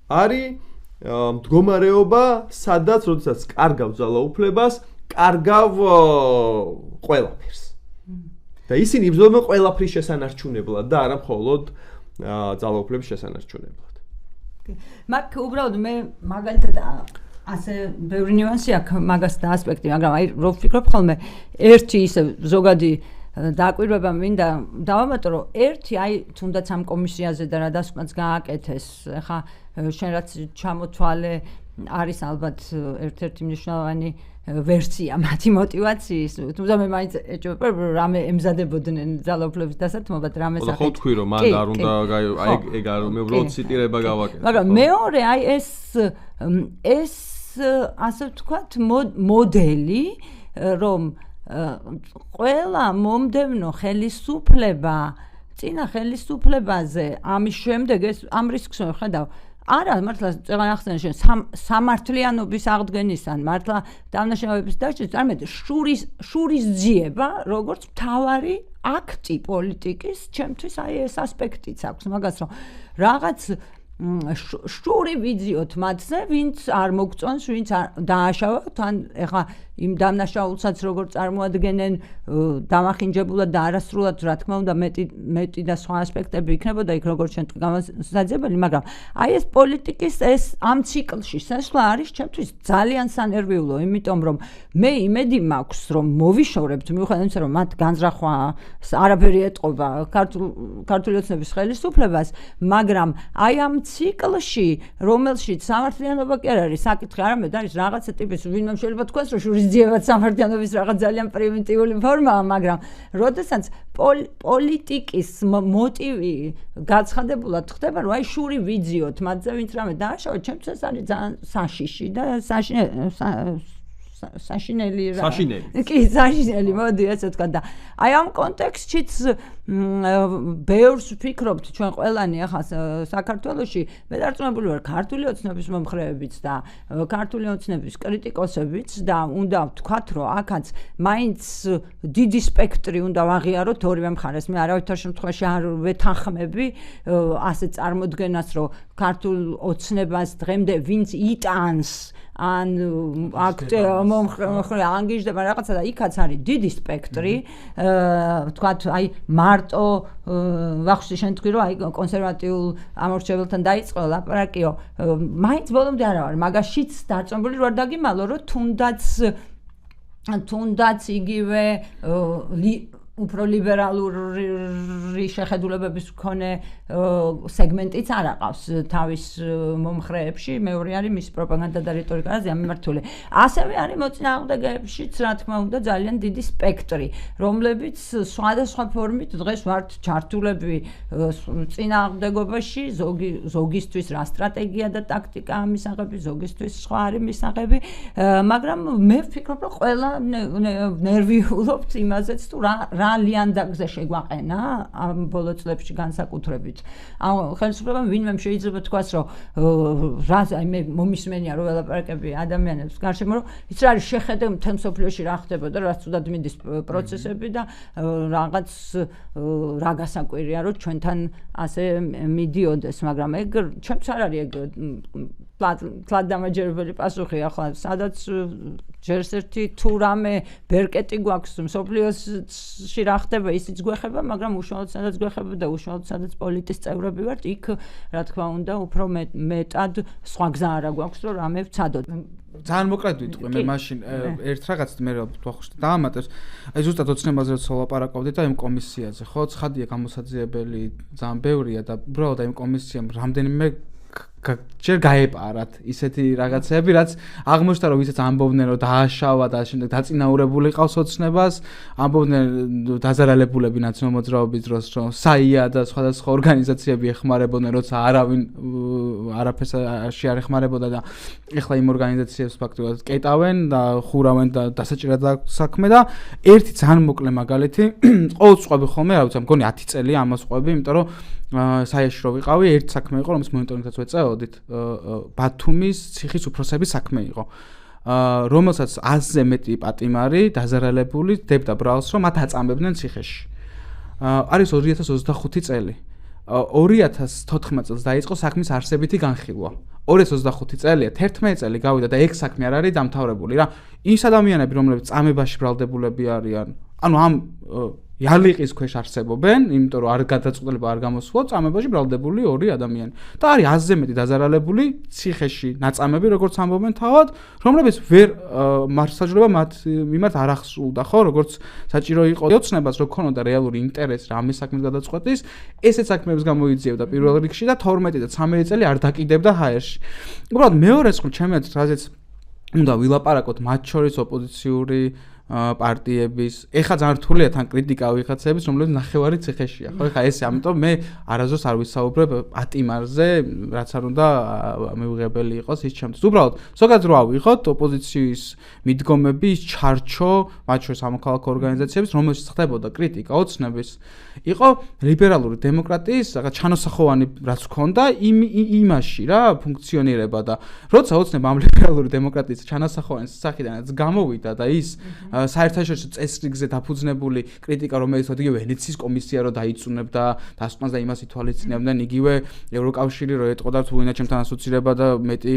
არის მდგომარეობა, სადაც როდესაც კარგავ ძალაუფლებას, კარგავ ყველაფერს. და ისინი იბრძოლებენ ყველაფრის შესანარჩუნებლად და არა მხოლოდ ძალაუფლების შესანარჩუნებლად. მაგ უბრალოდ მე მაგალითად ასე ბევრი ნიუანსი აქვს მაგას და ასპექტი, მაგრამ აი რო ვფიქრობ ხოლმე ერთი ისე ზოგადი დაკვირვება მინდა დავამატო, რომ ერთი აი თუნდაც ამ კომისიაზე და რა დასკვნაც გააკეთეს, ხა შენ რაც ჩამოთვალე არის ალბათ ერთ-ერთი მნიშვნელოვანი ვერსია მათი мотиваციის, თუმცა მე მაინც ეჭვება რომ რამე ემზადებოდნენ ძალაუფლების დასათმობად, რამე სახით. ხო თქვი რომ მან არ უნდა აი ეგ არ მე უბრალოდ ციტირება გავაკეთე. მაგრამ მეორე აი ეს ასე ვთქვათ მოდელი, რომ ყველა მომდევნო ხელისუფლება წინა ხელისუფლებაზე ამის შემდეგ ეს ამ რისკს ვხედავ. არა, მართლა წეგან ახსენე შენ სამართლიანობის აღდგენისან, მართლა დამნაშავეების დაშლის, არამედ შურის ძიება, როგორც მთავარი აქტი პოლიტიკის, ჩემთვის აი ეს ასპექტიც აქვს მაგას, რომ რაღაც შური ვიძიოთ მათზე, ვინც არ მოგწონს, ვინც დააშავათ, ან ეხლა იმ დამნაშაულსაც როგორ წარმოადგენენ დამახინჯებულად და არასრულად, რა თქმა უნდა, მეტი და სხვა ასპექტები იქნებოდა იქ როგორც შენ გამოსაძიებელი, მაგრამ აი ეს პოლიტიკის ეს ამ ციკლში შესვლა არის ჩემთვის ძალიან სანერვიულო, იმიტომ რომ მე იმედი მაქვს, რომ მოვიშორებთ, მიუხედავად იმისა, რომ მათ განზრახვა არაფერი ეტყობა ქართული ოცნების ხელისუფლებას, მაგრამ აი ამ ციკლში, რომელშიც სამართლიანობა კი არ არის საკითხი, არამედ არის რაღაცა ტიპის, ვინმე შეიძლება თქვას, რომ შურისძიებაც სამართლიანობის რაღაც ძალიან პრიმიტიული ფორმაა, მაგრამ როდესაც პოლიტიკის მოტივი გაცხადებულად ხდება, რომ აი შური ვიძიოთ, მათზე ვინც რამე დააშავოთ, ჩემთვის ეს არის ძალიან საშიში და საშინელი რა. კი, საშინელი, მოდი ასე ვთქვა და აი ამ კონტექსტშიც ბევრს ვფიქრობთ ჩვენ ყველანი ახლა საქართველოში მე დარწმუნებული ვარ ქართული ოცნების მომხრეებიც და ქართული ოცნების კრიტიკოსებიც და უნდა ვთქვათ რომ აქაც მაინც დიდი სპექტრი უნდა ვაღიაროთ ორივე მხარეს მე არავითარ შემთხვევაში არ ვეთანხმები ასე წარმოდგენას რომ ქართულ ოცნებას დღემდე ვინც იტანს ან მომხრე ანგიჟდება რაღაცა და იქაც არის დიდი სპექტრი ვთქვათ აი მარტო ვახშე შენ თქვი რომ აი კონსერვატიულ ამორჩეველთან დაიწყო ლაპარაკიო მაინც ბოლომდე არა ვარ მაგაშიც დარწმუნებული ვარ დაგიმალო რომ თუნდაც იგივე უფრო ლიბერალური შეხედულებების მქონე სეგმენტიც არ აყავს თავის მომხრეებში, მეორე არის მისი პროპაგანდა და რიტორიკა რაზეა მიმართული. ასევე არის მოწინააღმდეგეებშიც, რა თქმა უნდა, ძალიან დიდი სპექტრი, რომლებიც სხვადასხვა ფორმით დღეს ვართ ჩართულები წინააღმდეგობაში, ზოგისთვის რა სტრატეგია და ტაქტიკაა მისაღები, ზოგისთვის სხვა არის მისაღები, მაგრამ მე ვფიქრობ, რომ ყველა ნერვიულობთ იმაზეც თუ რა ლიანდაგზე შეგვაყენა ამ ბოლო წლებში განსაკუთრებით. ამ ხელისუფლებამ ვინმე შეიძლება თქვას, რომ რაზე აი მე მომისმენია რომ ველაპარაკები ადამიანებს გარშემო, რომ იცი რა არის შეხედე მთელ მსოფლიოში რა ხდებოდა, რა ცუდად მიდის პროცესები და რაღაც რა გასაკვირია რომ ჩვენთან ასე მიდიოდეს, მაგრამ ეგ ჩემს არ არის ეგ თლად დამაჯერებელი პასუხი ახლა სადაც ჯერს ერთი თუ რამე ბერკეტი გვაქვს მსოფლიოში რა ხდება ისიც გვეხება მაგრამ უშუალოდ სადაც გვეხება და უშუალოდ სადაც პოლიტიკის წევრები ვართ იქ რა თქმა უნდა უფრო მეტად სხვა გზა არა გვაქვს რომ რამე ვცადოთ ძალიან მოკლედ ვიტყვი მე მაშინ ერთ რაღაცით მე ვთქვახუშტი დაამატებს აი ზუსტად ოცნებაზე რო ლაპარაკობდი და იმ კომისიაზე ხო ცხადია გამოსაძიებელი ძალიან ბევრია და უბრალოდ იმ კომისიამ რამდენიმე ჯერ გაეპარათ ისეთი რაღაცები რაც აღმოჩნდა რომ ვისაც ამბობდნენ რომ დააშავა და შემდეგ დაწინაურებული ყავს ოცნებას ამბობდნენ დაზარალებულები ნაციონალურ მოძრაობის დროს რომ საია და სხვადასხვა ორგანიზაციები ეხმარებოდნენ როცა არავინ არაფერს არ ეხმარებოდა და ეხლა იმ ორგანიზაციებს ფაქტობრივად კეტავენ და ხურავენ და დასაჭირად საქმე და ერთი ძალიან მოკლე მაგალითი ყოველთვის ყვები ხოლმე რა ვიცი მგონი 10 წელია ამას ყვები იმიტომ რომ საიაში რო ვიყავი ერთ საქმე იყო რომლის მონიტორინგსაც ვეწეოდით ბათუმის ციხის უფროსების საქმე იყო რომელსაც 100-ზე მეტი პატიმარი დაზარალებული დებდა ბრალს რომ მათ აწამებდნენ ციხეში არის 2025 წელი 2014 წელს დაიწყო საქმის არსებითი განხილვა 2025 წელია 11 წელი გავიდა და ეგ საქმე არ არის დამთავრებული რა ის ადამიანები რომლებიც წამებაში ბრალდებულები არიან ანუ ამ იალიყის ქვეშ არსებობენ, იმიტომ რომ არ გადაწყვეტილება არ გამოსულა, წამებაში ბრალდებული ორი ადამიანი. და არის 100-ზე მეტი დაზარალებული ციხეში ნაწამები, როგორც ამბობენ თავად, რომლებიც ვერ მარცხაჯრობა მათ მიმართ არ ახსულდა, ხო, როგორც საჭირო იყო ოცნებას, რომ ქონოდა რეალური ინტერესი რამე საქმის გადაწყვეტის, ესეც საქმეებს გამოიძიებდა პირველ რიგში და 12 და 13 წელი არ დაკიდებდა ჰაერში. უბრალოდ მეორე წყლ ჩემი აზრით, რაზეც უნდა ვილაპარაკოთ მათ შორის ოპოზიციური პარტიების ეხა ძალიან რთულია თან კრიტიკა ვიღაცების რომლებიც ნახევარი ციხეშია ხო ეხა ესე ამიტომ მე არაზოს არ ვისაუბრებ პატიმარზე რაც არ უნდა მიუღებელი იყოს ის ჩემთვის უბრალოდ ზოგადად რო ავიღოთ ოპოზიციის მიდგომები ის ჩარჩო მათ შორის სამოქალაქო ორგანიზაციების რომელშიც ხდებოდა კრიტიკა ოცნების იყო ლიბერალური დემოკრატიის რაღაც ჩანასახოვანი რაც ჰქონდა იმაში რა ფუნქციონირება და როცა ოცნება ამ ლიბერალური დემოკრატიის ჩანასახოვანის სახიდანაც გამოვიდა და ის საერთაშორისო წესრიგზე დაფუძნებული კრიტიკა რომელიც ოდიგე ვენეციის კომისია რო დაიწუნებდა დასკვნას და იმას ითვალისწინებდნენ იგივე ევროკავშირი რო ეტყოდა თუ ვინა ჩემთან ასოცირება და მეტი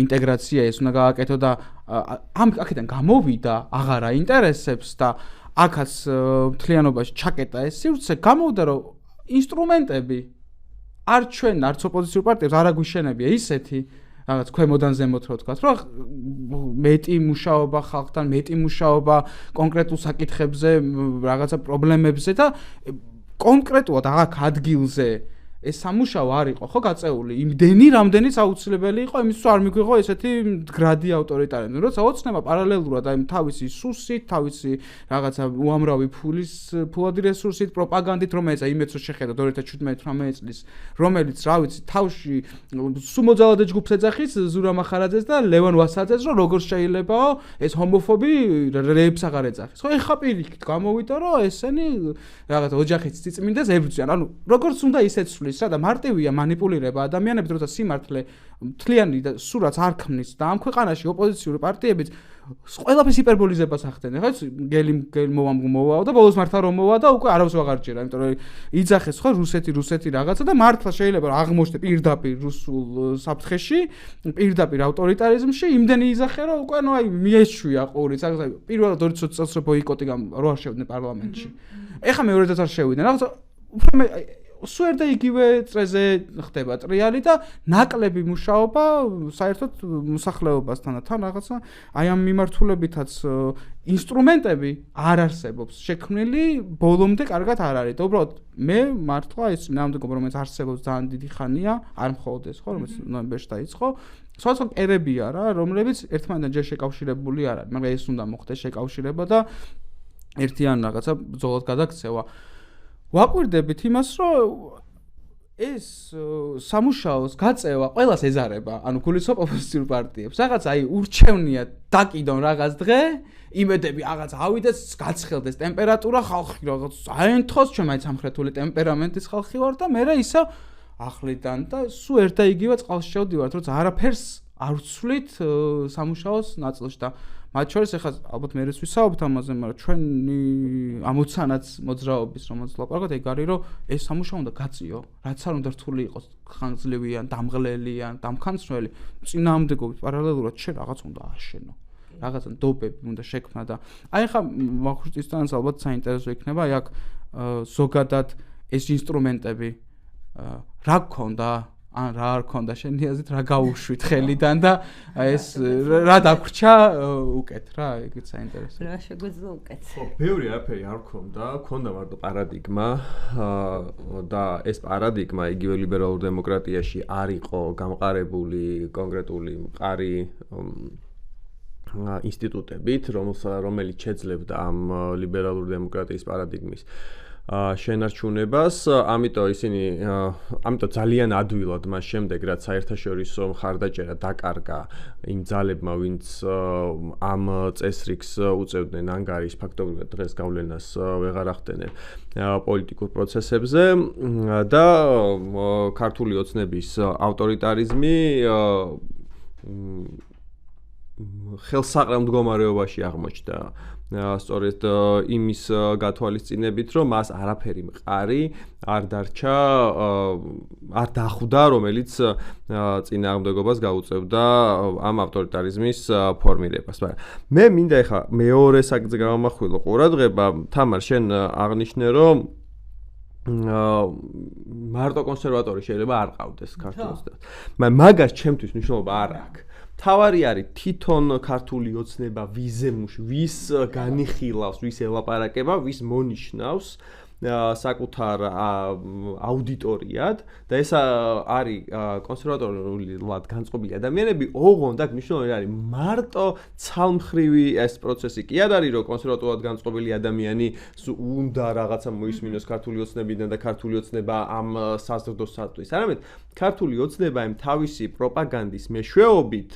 ინტეგრაცია ეს უნდა გააკეთო და ამ აქედან გამოვიდა აღარა ინტერესებს და აქაც მთლიანობაში ჩაკეტა ეს სივრცე გამოვიდა რომ ინსტრუმენტები არ ჩვენ არც ოპოზიციურ პარტიებს არ აგვიშენებია ისეთი რაღაც ქვემოდან ზემოთ რო ვთქვათ, რომ მეტი მუშაობა ხალხთან, მეტი მუშაობა კონკრეტულ საკითხებზე, რაღაცა პრობლემებზე და კონკრეტულად აქ ადგილზე ეს სამუშაო არ იყო ხო გაწეული იმდენი რამდენიც აუცილებელი იყო იმისთვის არ მიგვიღო ესეთი გრადი ავტორიტარიზმი როცა ოცნება პარალელურად აი თავისი სუსით თავისი რაღაცა უამრავი ფულადი რესურსით პროპაგანდით რომელიც აი იმეც რო შეხედა 2017-18 წლის რომელიც რა ვიცი თავში სუმოძალადე ჯგუფს ეძახის ზურა მახარაძეს და ლევან ვასაძეს რომ როგორ შეიძლებაო ეს ჰომოფობი რეებს აღარ ეძახის ხო ეხა პირიქით გამოვიდა რომ ესენი რაღაცა ოჯახის წიწმინდას ებრძვიან ანუ როგორც უნდა ისეცვლის რა და მარტივია манипуლირება ადამიანებით როცა სიმართლე მთლიანი და სურათს არ ქმნის და ამ ქვეყანაში ოპოზიციური პარტიებიც ყველაფერს ჰიპერბოლიზებას ახდენენ ხო გელი მოვაო და ბოლოს მართლა რომ მოვა და უკვე არავის ვაღარ ჯერა იმიტომ რომ იძახეს ხო რუსეთი რაღაცა და მართლა შეიძლება აღმოჩნდე პირდაპირ რუსულ საფრთხეში პირდაპირ ავტორიტარიზმში იმდენი იძახე რომ უკვე ნუ აი მიეშვია ყურიც აი პირველად 2020 წელს რო ბოიკოტი რო არ შევდნენ პარლამენტში ეხლა მეორედაც არ შევიდნენ რაღაცა უფრო სულ ერთ და იგივე წრეზე ხდება ტრიალი და ნაკლები მუშაობა საერთოდ მოსახლეობასთან რაღაცა აი ამ მიმართულებითაც ინსტრუმენტები არ არსებობს შექმნილი ბოლომდე კარგად არ არის და უბრალოდ მე მართლა ეს ნამდვილად რომელიც არსებობს ძალიან დიდი ხანია არ მხოლოდ ეს ხო რომელიც ნოემბერში დაიწყო სხვადასხვა კერებია რა რომლებიც ერთმანეთთან ჯერ შეკავშირებული არ არის მაგრამ ეს უნდა მოხდეს შეკავშირება და ერთიან რაღაცა ბრძოლად გადაქცევა ვაკვირდებით იმას, რომ ეს სამუშაოს გაწევა ყველას ეზარება, ანუ გულისხმობ ოპოზიციურ პარტიებს. რაღაც აი ურჩევნია დაკიდონ რაღაც დღე, იმედები რაღაც ავიდეს, გაცხელდეს ტემპერატურა, ხალხი რაღაც აენთხოს, ჩვენ მაინც სამხრეთული ტემპერამენტის ხალხი ვარ და მე ისევ ახლიდან და სულ ერთ და იგივე წყალს შევდივართ, როცა არაფერს არ ვცვლით სამუშაოს ნაწილში და მათ შორის ახლა ალბათ მე ვისაუბრებ ამაზე, მაგრამ ჩვენი ამოცანაც მოძრაობის რომელიც ლაპარაკობთ, ეგ არის რომ ეს სამუშაო უნდა გაწიო, რაც არ უნდა რთული იყოს, ხანგრძლივიან, დამღლელიან, დამქანცრელი, წინააღმდეგობით პარალელურად შენ რაღაც უნდა ააშენო. რაღაცა დობები უნდა შექმნა და აი ახლა ვახუშტისთანაც ალბათ საინტერესო იქნება, აი აქ ზოგადად ეს ინსტრუმენტები რა გქონდა ან რა არ ქონდა შენი აზრით რა გაუშვით ხელიდან და ეს რა დაგვრჩა უკეთ რა ეგეც საინტერესოა რა შეგვეძლო უკეთ ხო ბევრი არაფერი არ ქონდა მარტო პარადიგმა და ეს პარადიგმა იგივე ლიბერალურ დემოკრატიაში არ იყო გამყარებული კონკრეტული მყარი ინსტიტუტებით რომელიც შეძლებდა ამ ლიბერალურ დემოკრატიის პარადიგმის შენარჩუნებას, ამიტომ ძალიან ადვილად მას შემდეგ რაც საერთაშორისო მხარდაჭერა დაკარგა იმ ძალებმა, ვინც ამ წესრიგს უწევდნენ ანგარის ფაქტობრივად დღეს გავლენას ვეღარ ახდენენ პოლიტიკურ პროცესებზე და ქართული ოცნების ავტორიტარიზმი ხელსაყრელ მდგომარეობაში აღმოჩნდა. სწორედ იმის გათვალისწინებით, რომ მას არაფერი მყარი არ დარჩა, არ დახვდა, რომელიც წინააღმდეგობას გაუწევდა ამ ავტორიტარიზმის ფორმირებას. მაგრამ მე მინდა ეხა მეორე საკითხზე გავამახვილო ყურადღება, თამარ შენ აღნიშნე, რომ მარტო კონსერვატორი შეიძლება არ ყავდეს ქართულს. მაგრამ მაგას ჩემთვის მნიშვნელობა არ აქვს. თავარი არის თვითონ ქართული ოცნება ვის განიხილავს, ვის ელაპარაკება, ვის მონიშნავს საკუთარ აუდიტორიად და ეს არის კონსერვატორულად განწყობილი ადამიანები, ოღონდ აქ მნიშვნელოვანი არის მარტო ცალმხრივი ეს პროცესი კი არ არის, რომ კონსერვატორულად განწყობილი ადამიანი უნდა რაღაცა მოისმინოს ქართული ოცნებიდან და ქართული ოცნება ამ საზრდოს საწვის. არამედ ქართული ოცნება იმ თავისი პროპაგანდის მეშვეობით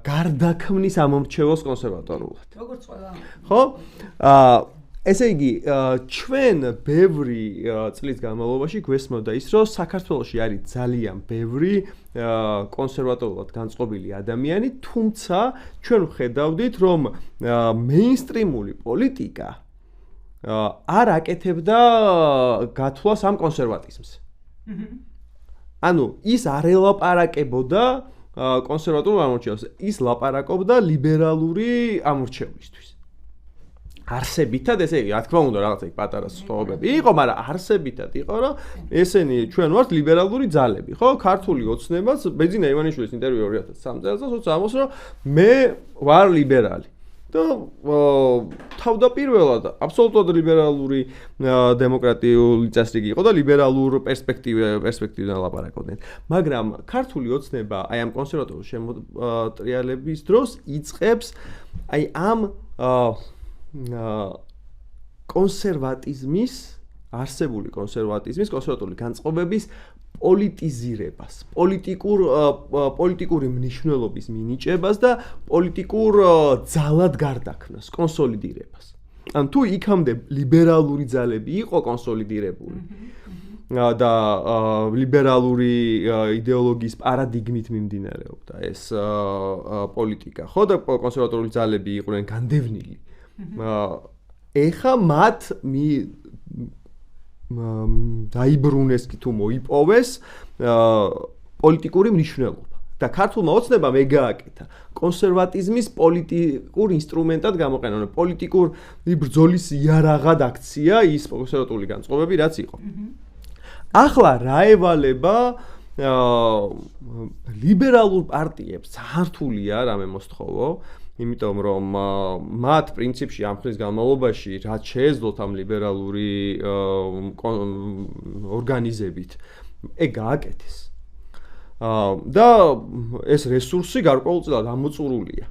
გარდაქმნის ამომრჩეველს კონსერვატორულად. როგორც ყველა. ხო? ესე იგი, ჩვენ ბევრი წლის განმავლობაში გვესმოდა ის, რომ საქართველოში არის ძალიან ბევრი კონსერვატორულად განწყობილი ადამიანი, თუმცა ჩვენ ვხედავდით, რომ მეინსტრიმული პოლიტიკა არ აკეთებდა გათვლას ამ კონსერვატიზმს. ანუ ის არ ელაპარაკებოდა კონსერვატორულ ამორჩევლს, ის ლაპარაკობდა ლიბერალური ამორჩევლისთვის. არსებითად ესე იგი, რა თქმა უნდა, რაღაცა პატარა სხვაობები იყო, მაგრამ არსებითად იყო, რომ ესენი ჩვენ ვართ ლიბერალური ძალები, ხო? ქართული ოცნებას ბეძინა ივანიშვილის ინტერვიუ 2003 წელს როცა ამბობს, რომ მე ვარ ლიბერალი. და თავდაპირველად აბსოლუტურად ლიბერალური დემოკრატიული წესრიგი იყო და ლიბერალურ პერსპექტივიდან ლაპარაკობდნენ. მაგრამ ქართული ოცნება აი ამ კონსერვატორული შემოტრიალების დროს იწყებს აი ამ არსებული კონსერვატული განწყობების პოლიტიზირებას, პოლიტიკური მნიშვნელობის მინიჭებას და პოლიტიკურ ძალად გარდაქმნას, კონსოლიდირებას. ან თუ იქამდე ლიბერალური ძალები იყო კონსოლიდირებული და ლიბერალური იდეოლოგიის პარადიგმით მიმდინარეობდა ეს პოლიტიკა, ხო და კონსერვატორული ძალები იყვნენ განდევნილი. ეხა მათ დაიბრუნეს კი თუ მოიპოვეს პოლიტიკური მნიშვნელობა და ქართულმა ოცნებამ ეგააკეთა კონსერვატიზმის პოლიტიკურ ინსტრუმენტად გამოყენა, პოლიტიკური ბრძოლის იარაღად აქცია ის კონსერვატული განწყობები, რაც იყო. ახლა რა ევალება ლიბერალურ პარტიებს ძალიან რთულია რამე მოსთხოვო, იმიტომ რომ მათ პრინციპში ამ ხნის განმავლობაში რაც შეეძლოთ ამ ლიბერალური ორგანიზებით ეგ გააკეთეს. და ეს რესურსი გარკვეულწილად ამოწურულია.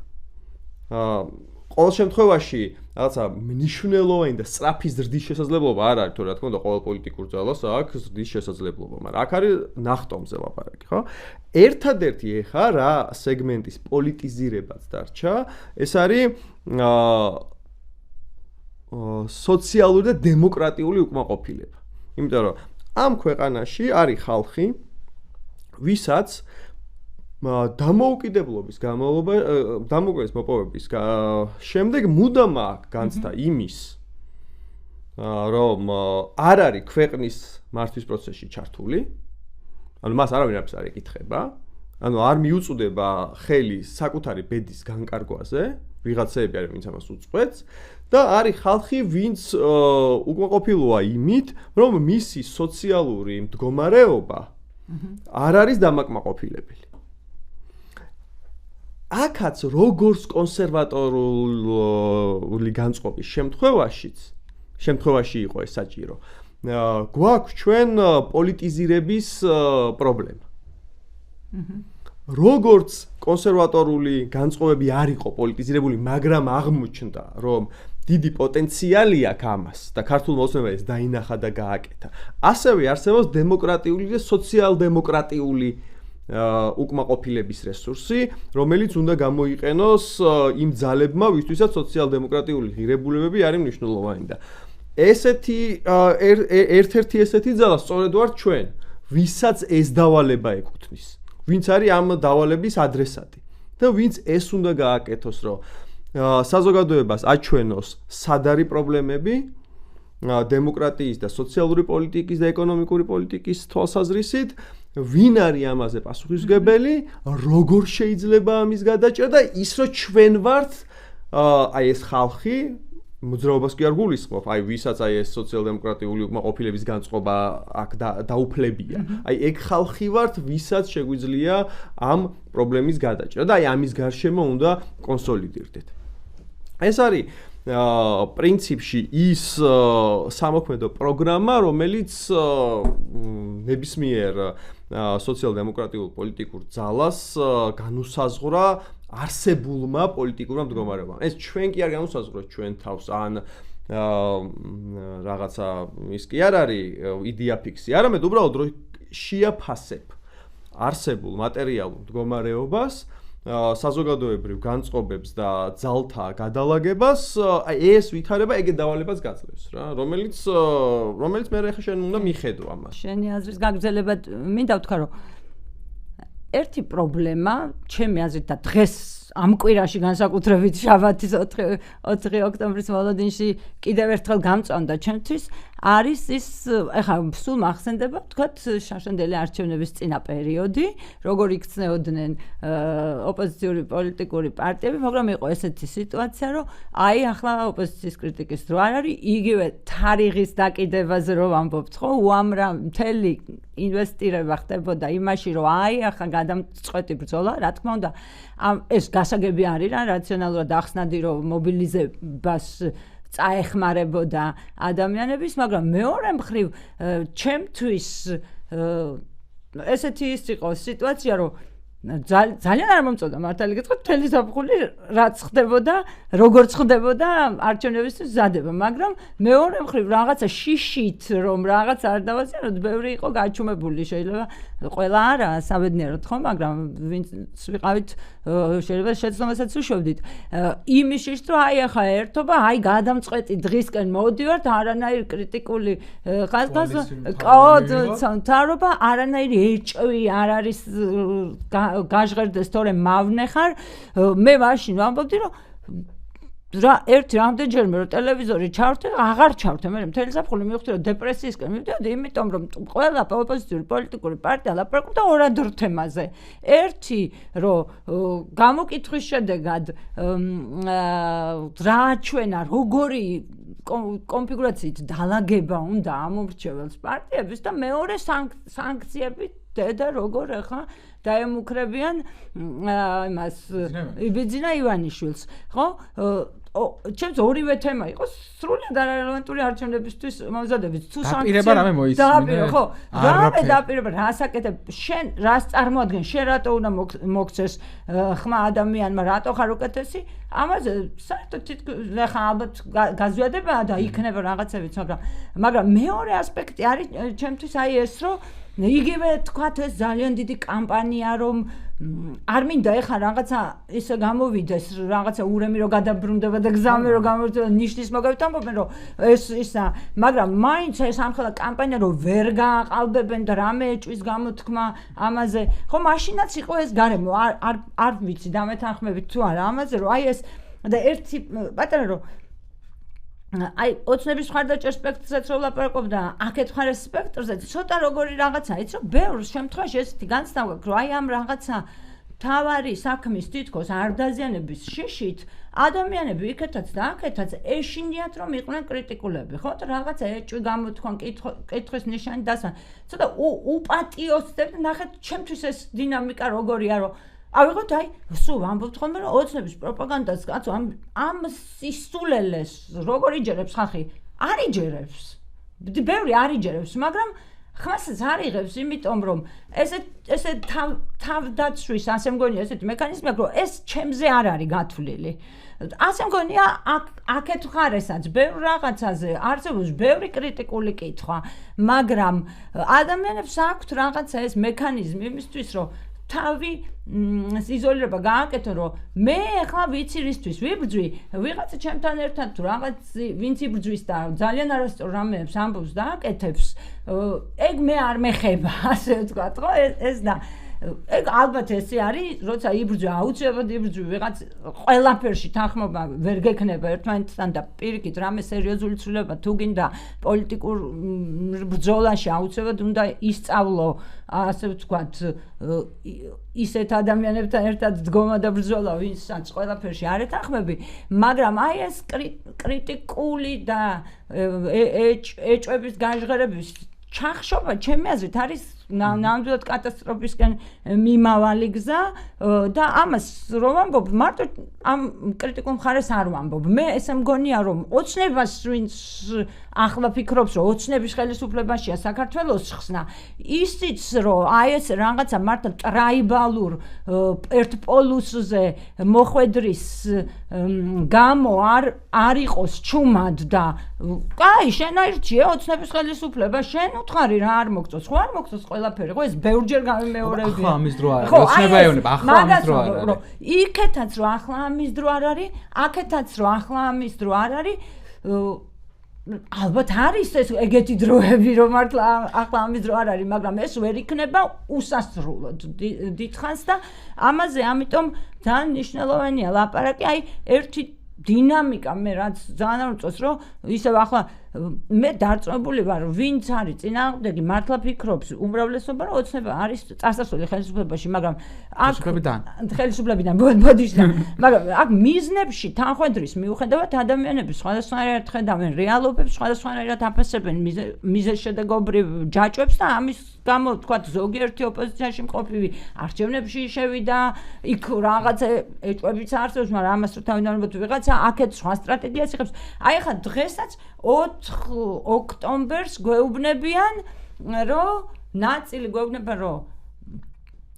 ყოველ შემთხვევაში რაღაცა მნიშვნელოვანი და სწრაფი ზრდის შესაძლებლობა არ არის, თუ რა თქმა უნდა ყოველ პოლიტიკურ ძალას აქვს ზრდის შესაძლებლობა, მაგრამ აქ არის ნახტომზე ლაპარაკი, ხო? ერთადერთი ეხა რა სეგმენტის პოლიტიზირებაც დარჩა, ეს არის სოციალური და დემოკრატიული უკმაყოფილება. იმიტომ რომ ამ ქვეყანაში არის ხალხი, ვისაც დამოუკიდებლობის მოპოვების შემდეგ მუდამ აქვს განცდა იმის, რომ არ არის ქვეყნის მართვის პროცესში ჩართული, ანუ მას არავინ არ ეკითხება, ანუ არ მიუწვდება ხელი საკუთარი ბედის განკარგვაზე, ვიღაცები არის ვინც ამას უწყვეტს და არის ხალხი, ვინც უკმაყოფილოა იმით, რომ მისი სოციალური მდგომარეობა არ არის დამაკმაყოფილებელი. აქაც როგორც კონსერვატორული განწყობის შემთხვევაში იყო ეს საჭირო. გვაქვს ჩვენ პოლიტიზირების პრობლემა. როგორც კონსერვატორული განწყობები არ იყო პოლიტიზირებული, მაგრამ აღმოჩნდა, რომ დიდი პოტენციალი აქვს ამას და ქართულმა ოცნებამ ეს დაინახა და გააკეთა. ასევე არსებობს დემოკრატიული და სოციალ-დემოკრატიული უკმაყოფილების რესურსი, რომელიც უნდა გამოიყენოს იმ ძალებმა, ვისთვისაც სოციალ-დემოკრატიული ღირებულებები არის მნიშვნელოვანი და ერთ-ერთი ესეთი ძალა სწორედ ვართ ჩვენ, ვისაც ეს დავალება ეკუთვნის, ვინც არის ამ დავალების ადრესატი და ვინც ეს უნდა გააკეთოს, რომ საზოგადოებას აჩვენოს სად არის პრობლემები დემოკრატიის და სოციალური პოლიტიკის და ეკონომიკური პოლიტიკის თვალსაზრისით, ვინ არის ამაზე პასუხისმგებელი, როგორ შეიძლება ამის გადაჭრა და ის რომ ჩვენ ვართ აი ეს ხალხი, მოძრაობას კი არ გულისხმობ, აი ვისაც აი ეს სოციალ-დემოკრატიული უკმაყოფილების განწყობა აქ დაუფლებია. აი ეგ ხალხი ვართ, ვისაც შეგვიძლია ამ პრობლემის გადაჭრა და აი ამის გარშემო უნდა კონსოლიდირდეთ. ეს არის პრინციპში ის სამოქმედო პროგრამა, რომელიც ნებისმიერ სოციალ-დემოკრატიულ პოლიტიკურ ძალას განუსაზღვრა არსებულმა პოლიტიკურმა მდგომარეობამ. ეს ჩვენ კი არ განუსაზღვროთ ჩვენ თავს, ან რაღაცა ის კი არ არის იდეა ფიქსი, არამედ უბრალოდ რომ შეაფასებ არსებულ მატერიალურ მდგომარეობას, საზოგადოებრივ განწყობებს და ძალთა გადალაგებას, აი ეს ვითარება ეგეთ დავალებას გაძლევს რა, რომელიც მე ახლა შენ უნდა მიხედო ამას. შენი აზრის გაგრძელებად მინდა ვთქვა, რომ ერთი პრობლემა, ჩემი აზრით და დღეს ამ კვირაში განსაკუთრებით შაბათის 4 ოქტომბრის მოლოდინში კიდევ ერთხელ გამწვავდა ჩემთვის, არის ის ეხლა სულ მახსენდება ვთქვათ შარშანდელი არჩევნების წინა პერიოდი როგორ იქცნეოდნენ ოპოზიციური პოლიტიკური პარტიები მაგრამ იყო ესეთი სიტუაცია რომ აი ახლა ოპოზიციის კრიტიკის დრო არ არის იგივე თარიღის დაკიდებაზე რომ ვამბობთ ხო უამრავ მთელი ინვესტირება ხდებოდა იმაში რომ აი ახლა გადამწყვეტი ბრძოლა რა თქმა უნდა ეს გასაგები არის რა რაციონალურად ახსნადი რომ მობილიზებას წაეხმარებოდა ადამიანების, მაგრამ მეორე მხრივ ჩემთვის ესეთი ის იყო სიტუაცია, რომ ძალიან არ მომწონდა მართალი გითხრათ, მთელი ზაფხული რაც ხდებოდა, როგორც ხდებოდა არჩევნებისთვის მზადება, მაგრამ მეორე მხრივ რაღაცა შიშით რომ რაღაც არ დავაზიანოთ, ბევრი იყო გაჩუმებული, შეიძლება ყველა არა საბედნიეროდ ხო, მაგრამ ვინც ვიყავით შეიძლება შეცდომასაც უშვებდით. იმის შიშით რომ აი ახლა ერთობა, აი გადამწყვეტი დღისკენ მოვდივართ, არანაირი კრიტიკული ხაზგასმთავრობა, არანაირი ეჭვი არ არის გაჟღერდეს თორემ მავნეხარ მე მაშინ ვამბობდი რომ ერთი რამდენჯერმე რომ ტელევიზორი ჩავრთე აღარ ჩავრთე მე მთელი ზაფხული მივხვდი რომ დეპრესიისკენ მივდიოდი იმიტომ რომ ყველა ოპოზიციური პოლიტიკური პარტია ლაპარაკობდა ორად თემაზე ერთი რომ გამოკითხვის შედეგად რა აჩვენა როგორი კონფიგურაციით დალაგება უნდა ამორჩეველს პარტიების და მეორე სანქციები და როგორ ახლა დაემუქრებიან იმას იბიძინა ივანიშვილს ხო ჩემს ორივე თემა იყო სრულად არარელევანტური არჩევნებისთვის მომზადებით თუ დაპირება რამე მოისმინე ხო რამე დაპირება რასაკეთებ შენ რას წარმოადგენს შენ რატო უნდა მოგცეს ხმა ადამიანმა რატო ხარ უკეთესი ამაზე საერთოდ ხა ალბათ გაზვიადებაა და იქნება რაღაცებიც მაგრამ მეორე ასპექტი არის ჩემთვის აი ეს რომ იგივე თქვათ ეს ძალიან დიდი კამპანია რომ არ მინდა ეხა რაღაცა ისე გამოვიდეს რაღაცა ურემი რომ გადაბრუნდება და გზამე რომ გამოვიდეს ნიშნის მოგავით ამბობენ რომ ეს ისა მაგრამ მაინც ეს ამხელა კამპანია რომ ვერ გააყალბებენ და რამე ეჭვის გამოთქმა ამაზე ხო მაშინაც იყო ეს გარემო არ ვიცი დამეთანხმებით თუ არა ამაზე რომ აი ეს და ერთი პატარა რომ აი ოცნების მხარდაჭერ სპექტრზეც რომ ლაპარაკობდა აქეთ მხარეს სპექტრზე ცოტა როგორი რაღაცა იცი რომ ბევრ შემთხვევაში ესეთი განცდა გვაქვს რომ აი ამ რაღაცა თავარი საქმის თითქოს არ დაზიანების შიშით ადამიანები იქეთაც და აქეთაც ეშინიათ რომ იყვნენ კრიტიკულები ხო და რაღაცა ეჭვი გამოთქვან კითხვის ნიშანი დასვან ცოტა უპატიოსდებთ ნახეთ ჩემთვის ეს დინამიკა როგორია რომ ავიღოთ აი სულ ვამბობთ ხოლმე რომ ოცნების პროპაგანდას კაცო ამ სისულელეს როგორ იჯერებს ხალხი არ იჯერებს ბევრი არ იჯერებს მაგრამ ხმასაც არ იღებს იმიტომ რომ ესე თავდაცვის ასე მგონია ესეთი მექანიზმი აქვს რომ ეს ჩემზე არ არის გათვლილი ასე მგონია აქეთ მხარესაც ბევრ რაღაცაზე არსებობს ბევრი კრიტიკული კითხვა მაგრამ ადამიანებს აქვთ რაღაცა ეს მექანიზმი იმისთვის რომ თავი იზოლირება გააკეთო რომ მე ახლა ვიცი რისთვის ვიბრძვი ვიღაცა ჩემთან ერთად თუ რაღაც ვინც იბრძვის და ძალიან არასწორ რამეებს ამბობს და აკეთებს ეგ მე არ მეხება ასე ვთქვათ ხო ეს და ეგ ალბათ ესე არის როცა იბრძვი აუცილებლად იბრძვი ვიღაც ყველაფერში თანხმობა ვერ გექნება ერთმანეთთან და პირიქით რამე სერიოზული ცვლილება თუ გინდა პოლიტიკურ ბრძოლაში აუცილებლად უნდა ისწავლო ასე ვთქვათ ისეთ ადამიანებთან ერთად დგომა და ბრძოლა ვინცაც ყველაფერში არ ეთანხმები მაგრამ აი ეს კრიტიკული და ეჭვების გაჟღერების ჩახშობა ჩემი აზრით არის ნამდვილად კატასტროფისკენ მიმავალი გზა და ამას რომ ვამბობ მარტო ამ კრიტიკულ მხარეს არ ვამბობ მე ესე მგონია რომ ოცნებას ვინც ახლა ფიქრობს რომ ოცნების ხელისუფლებაშია საქართველოს ხსნა ისიც რომ აი ეს რაღაცა მარტო ტრაიბალურ ერთპოლუსზე მოხვედრის გამო არ იყოს ჩუმად და კაი შენ აირჩიე ოცნების ხელისუფლება შენ უთხარი რა არ მოგწონს ხო არ მოგწონს ყველაფერი ხო ეს ბევრჯერ გამიმეორებია ახლა ამის დრო არ არის ოცნება ეუბნება ახლა ამის დრო არ არის იქეთაც რომ ახლა ამის დრო არ არის აქეთაც რომ ახლა ამის დრო არ არის ალბათ არის ეს ეგეთი დროები რომ მართლა ახლა ამის დრო არ არის მაგრამ ეს ვერ იქნება უსასრულოდ დიდხანს და ამაზე ამიტომ ძალიან მნიშვნელოვანია ლაპარაკი აი ერთი დინამიკა მე რაც ძალიან არ მწონს რომ ისევ ახლა მე დარწმუნებული ვარ, ვინც არის წინააღმდეგი, მართლა ფიქრობს, უმრავლესობა რომ ოცნება არის წასასვლელი ხელისუფლებაში, მაგრამ აქ ხელისუფლებიდან ბოდიშიდან, მაგრამ აქ მიზნებში თანხმედრის მიუხედავად ადამიანები სხვადასხვანაირად ხედავენ რეალობებს, სხვადასხვანაირად აფასებენ მიზეზშედეგობრივ ჯაჭვებს და ამის გამო თქვათ ზოგიერთი ოპოზიციაში მყოფი არჩევნებში შევიდა, იქ რაღაცა ეჭვებიც არსებობს, მაგრამ ამას რო თავიდანვე ვიღაცა აქეთ სხვა სტრატეგიას იღებს. აი ხა დღესაც 4 ოქტომბერს გვეუბნებიან, რომ ნაწილი გვეუბნება, რომ